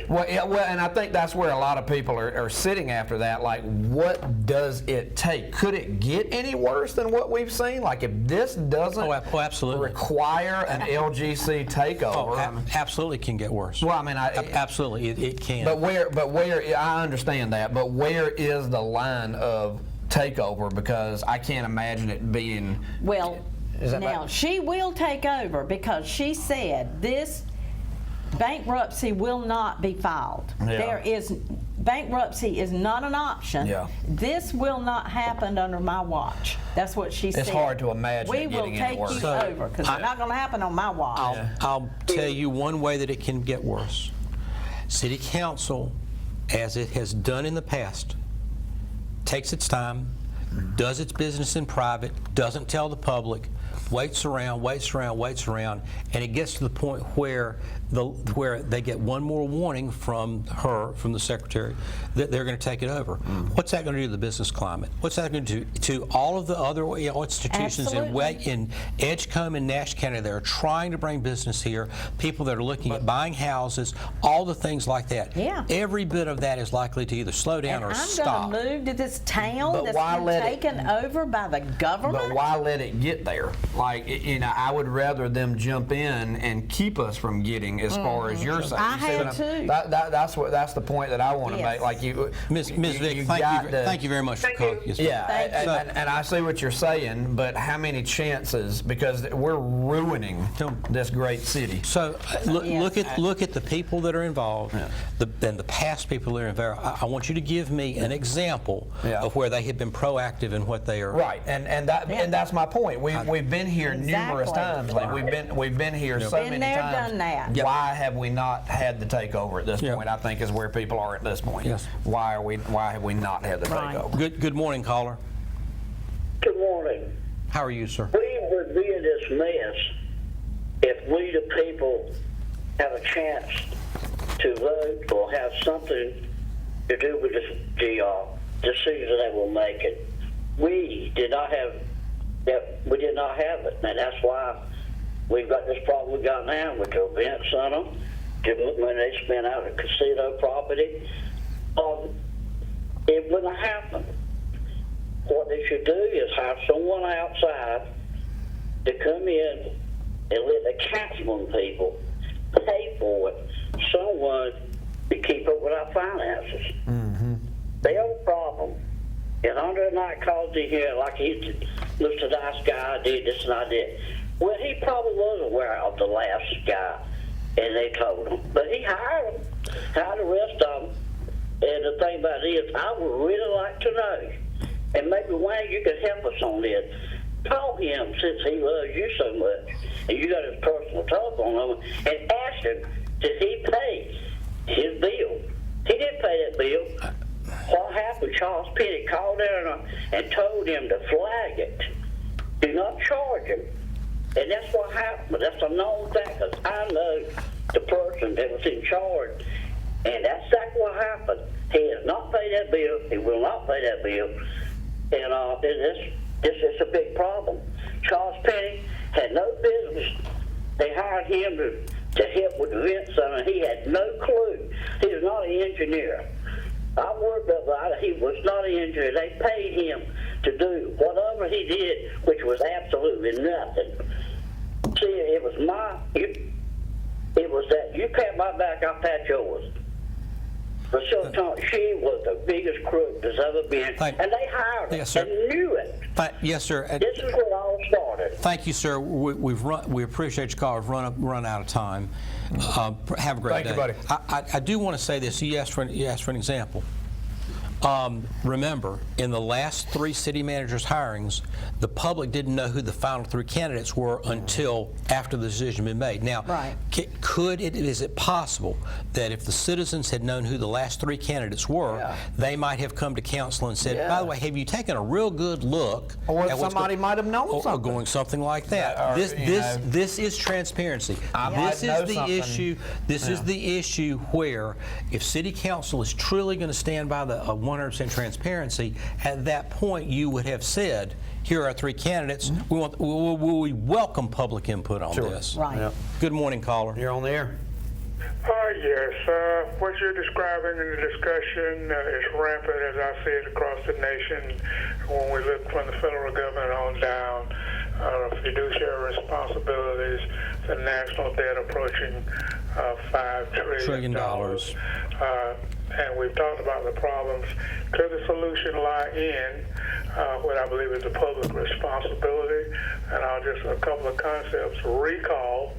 well, yeah, well, and I think that's where a lot of people are sitting after that. Like, what does it take? Could it get any worse than what we've seen? Like, if this doesn't absolutely require an LGC takeover, absolutely can get worse. Well, I mean, absolutely it can. But where? I understand that. But where is the line of takeover? Because I can't imagine it being. Well, now she will take over because she said this bankruptcy will not be filed. Yeah. Bankruptcy is not an option. Yeah. This will not happen under my watch. That's what she said. It's hard to imagine we it will getting take any worse. you over because it's not going to happen on my watch. I'll tell you one way that it can get worse. City Council, as it has done in the past, takes its time, does its business in private, doesn't tell the public, waits around, and it gets to the point where they get one more warning from the secretary, that they're going to take it over. What's that going to do to the business climate? What's that going to do to all of the other institutions in Edgecombe and Nash County that are trying to bring business here, people that are looking at buying houses, all the things like that? Yeah. Every bit of that is likely to either slow down or stop. I'm going to move to this town But that's why been let taken over by the government. But why let it get there? Like, I would rather them jump in and keep us from getting as far as you're saying. I had too. That's the point that I want to make. Like Ms. Vick, thank you very much for calling. Yeah, and I see what you're saying, but how many chances? Because we're ruining this great city. So look at the people that are involved, and the past people that are involved. I want you to give me an example of where they have been proactive in what they are. Right, and that's my point. We've been here numerous times. Like we've been here so many times. Done that. Why have we not had the takeover at this point? I think is where people are at this point. Yes. Why have we not had the takeover? Good morning, caller. Good morning. How are you, sir? We would be in this mess if we, the people, have a chance to vote or have something to do with this decision that will make it. We did not have it, and that's why we've got this problem we got now with the event center, when they spent out a casino property. It wouldn't happen. What they should do is have someone outside to come in and let the councilman people pay for it, someone to keep up with our finances. They have a problem. And under the night calls in here like he looks a nice guy, I did this and I did. Well, he probably was aware of the last guy, and they told him. But he hired the rest of them. And the thing about it is, I would really like to know, and maybe Wayne, you could help us on this. Call him since he loves you so much, and you got his personal telephone number, and ask him, did he pay his bill? He didn't pay that bill. What happened? Charles Petty called there and told him to flag it. Do not charge him. And that's what happened. That's a known thing, because I know the person that was in charge. And that's exactly what happened. He has not paid that bill. He will not pay that bill. And this is a big problem. Charles Petty had no business. They hired him to help with the event center. He had no clue. He was not an engineer. I worked up about it. He was not an engineer. They paid him to do whatever he did, which was absolutely nothing. See, it was that you pat my back, I'll pat yours. But she was the biggest crook there's ever been, and they hired her and knew it. Yes, sir. This is where it all started. Thank you, sir. We appreciate your call. We've run out of time. Have a great day. Thank you, buddy. I do want to say this. You asked for an example. Remember, in the last 3 city managers' hirings, the public didn't know who the final 3 candidates were until after the decision had been made. Now, is it possible that if the citizens had known who the last 3 candidates were, they might have come to council and said, by the way, have you taken a real good look or at somebody might have known something, or going something like that? This is transparency. This is the issue. This is the issue where if City Council is truly going to stand by the 100% transparency, at that point you would have said, here are 3 candidates. We welcome public input on this. Right. Yep. Good morning, caller. You're on the air. Yes, what you're describing in the discussion is rampant, as I see it, across the nation. When we look from the federal government on down, fiduciary responsibilities, the national debt approaching $5 trillion. And we've talked about the problems. Could the solution lie in what I believe is the public responsibility? And I'll just, a couple of concepts. Recall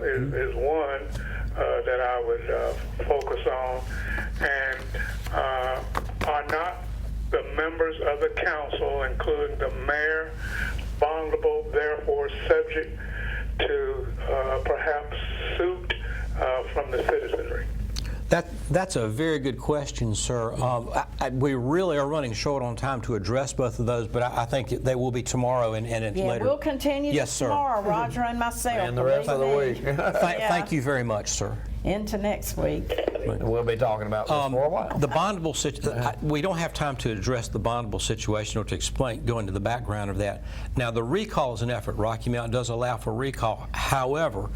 is one that I would focus on. And are not the members of the council, including the mayor, vulnerable, therefore subject to perhaps suit from the citizenry? That's a very good question, sir. We really are running short on time to address both of those, but I think they will be tomorrow and later. We'll continue this tomorrow, Roger and myself. And the rest of the week. Thank you very much, sir. Into next week. We'll be talking about this for a while. The bondable situation, we don't have time to address the bondable situation or to explain, go into the background of that. Now, the recall is an effort. Rocky Mountain does allow for recall. However,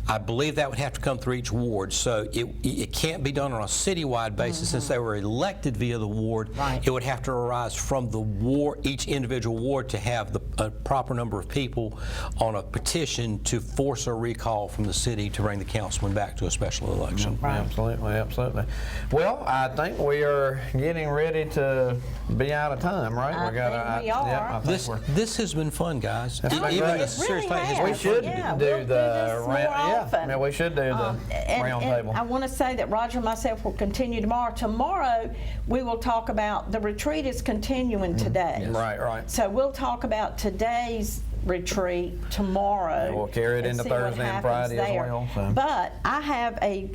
I believe that would have to come through each ward, so it can't be done on a citywide basis. Since they were elected via the ward. It would have to arise from the ward, each individual ward, to have a proper number of people on a petition to force a recall from the city to bring the councilman back to a special election. Absolutely, absolutely. Well, I think we are getting ready to be out of time, right? We are. This has been fun, guys. We should do the we should do the round table. I want to say that Roger and myself will continue tomorrow. Tomorrow, we will talk about the retreat is continuing today. Right. So we'll talk about today's retreat tomorrow. And we'll carry it into Thursday and Friday as well. So. But I have a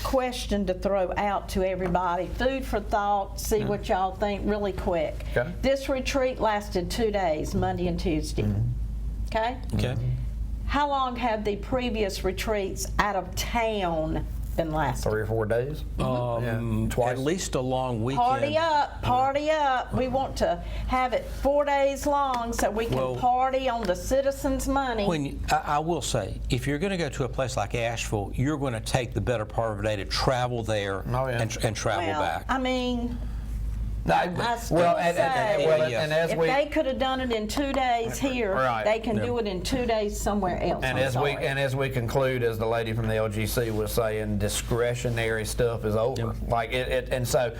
question to throw out to everybody. Food for thought, see what y'all think really quick. Okay. This retreat lasted 2 days, Monday and Tuesday. Okay? Okay. How long have the previous retreats out of town been lasting? 3 or 4 days. Twice. At least a long weekend. Party up. We want to have it 4 days long so we can party on the citizens' money. I will say, if you're going to go to a place like Asheville, you're going to take the better part of a day to travel there and travel back. I mean, if they could have done it in 2 days here, they can do it in 2 days somewhere else. And as we conclude, as the lady from the LGC was saying, discretionary stuff is over. Like and so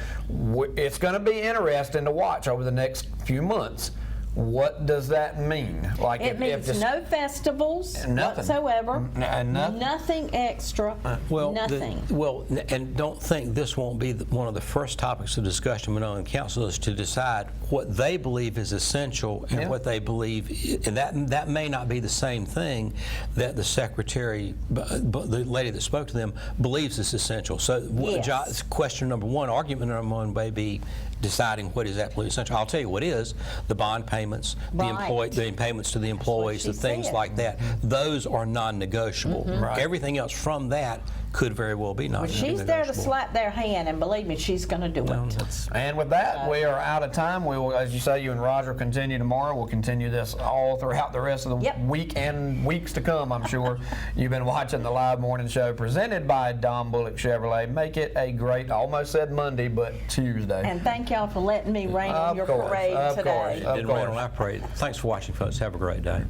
it's going to be interesting to watch over the next few months. What does that mean? Like it means no festivals whatsoever, nothing extra, nothing. And don't think this won't be one of the first topics of discussion among the council is to decide what they believe is essential and what they believe, and that may not be the same thing that the secretary, the lady that spoke to them, believes is essential. So question number one, argument number one may be deciding what is absolutely essential. I'll tell you what is: the bond payments, the payments to the employees, the things like that. Those are non-negotiable. Everything else from that could very well be non-negotiable. She's there to slap their hand, and believe me, she's going to do it. And with that, we are out of time. We will, as you say, you and Roger continue tomorrow. We'll continue this all throughout the rest of the week and weeks to come, I'm sure. You've been watching the live morning show presented by Don Bullock Chevrolet. Make it a great, I almost said Monday, but Tuesday. And thank y'all for letting me rain on your parade today. It didn't rain on our parade. Thanks for watching, folks. Have a great day.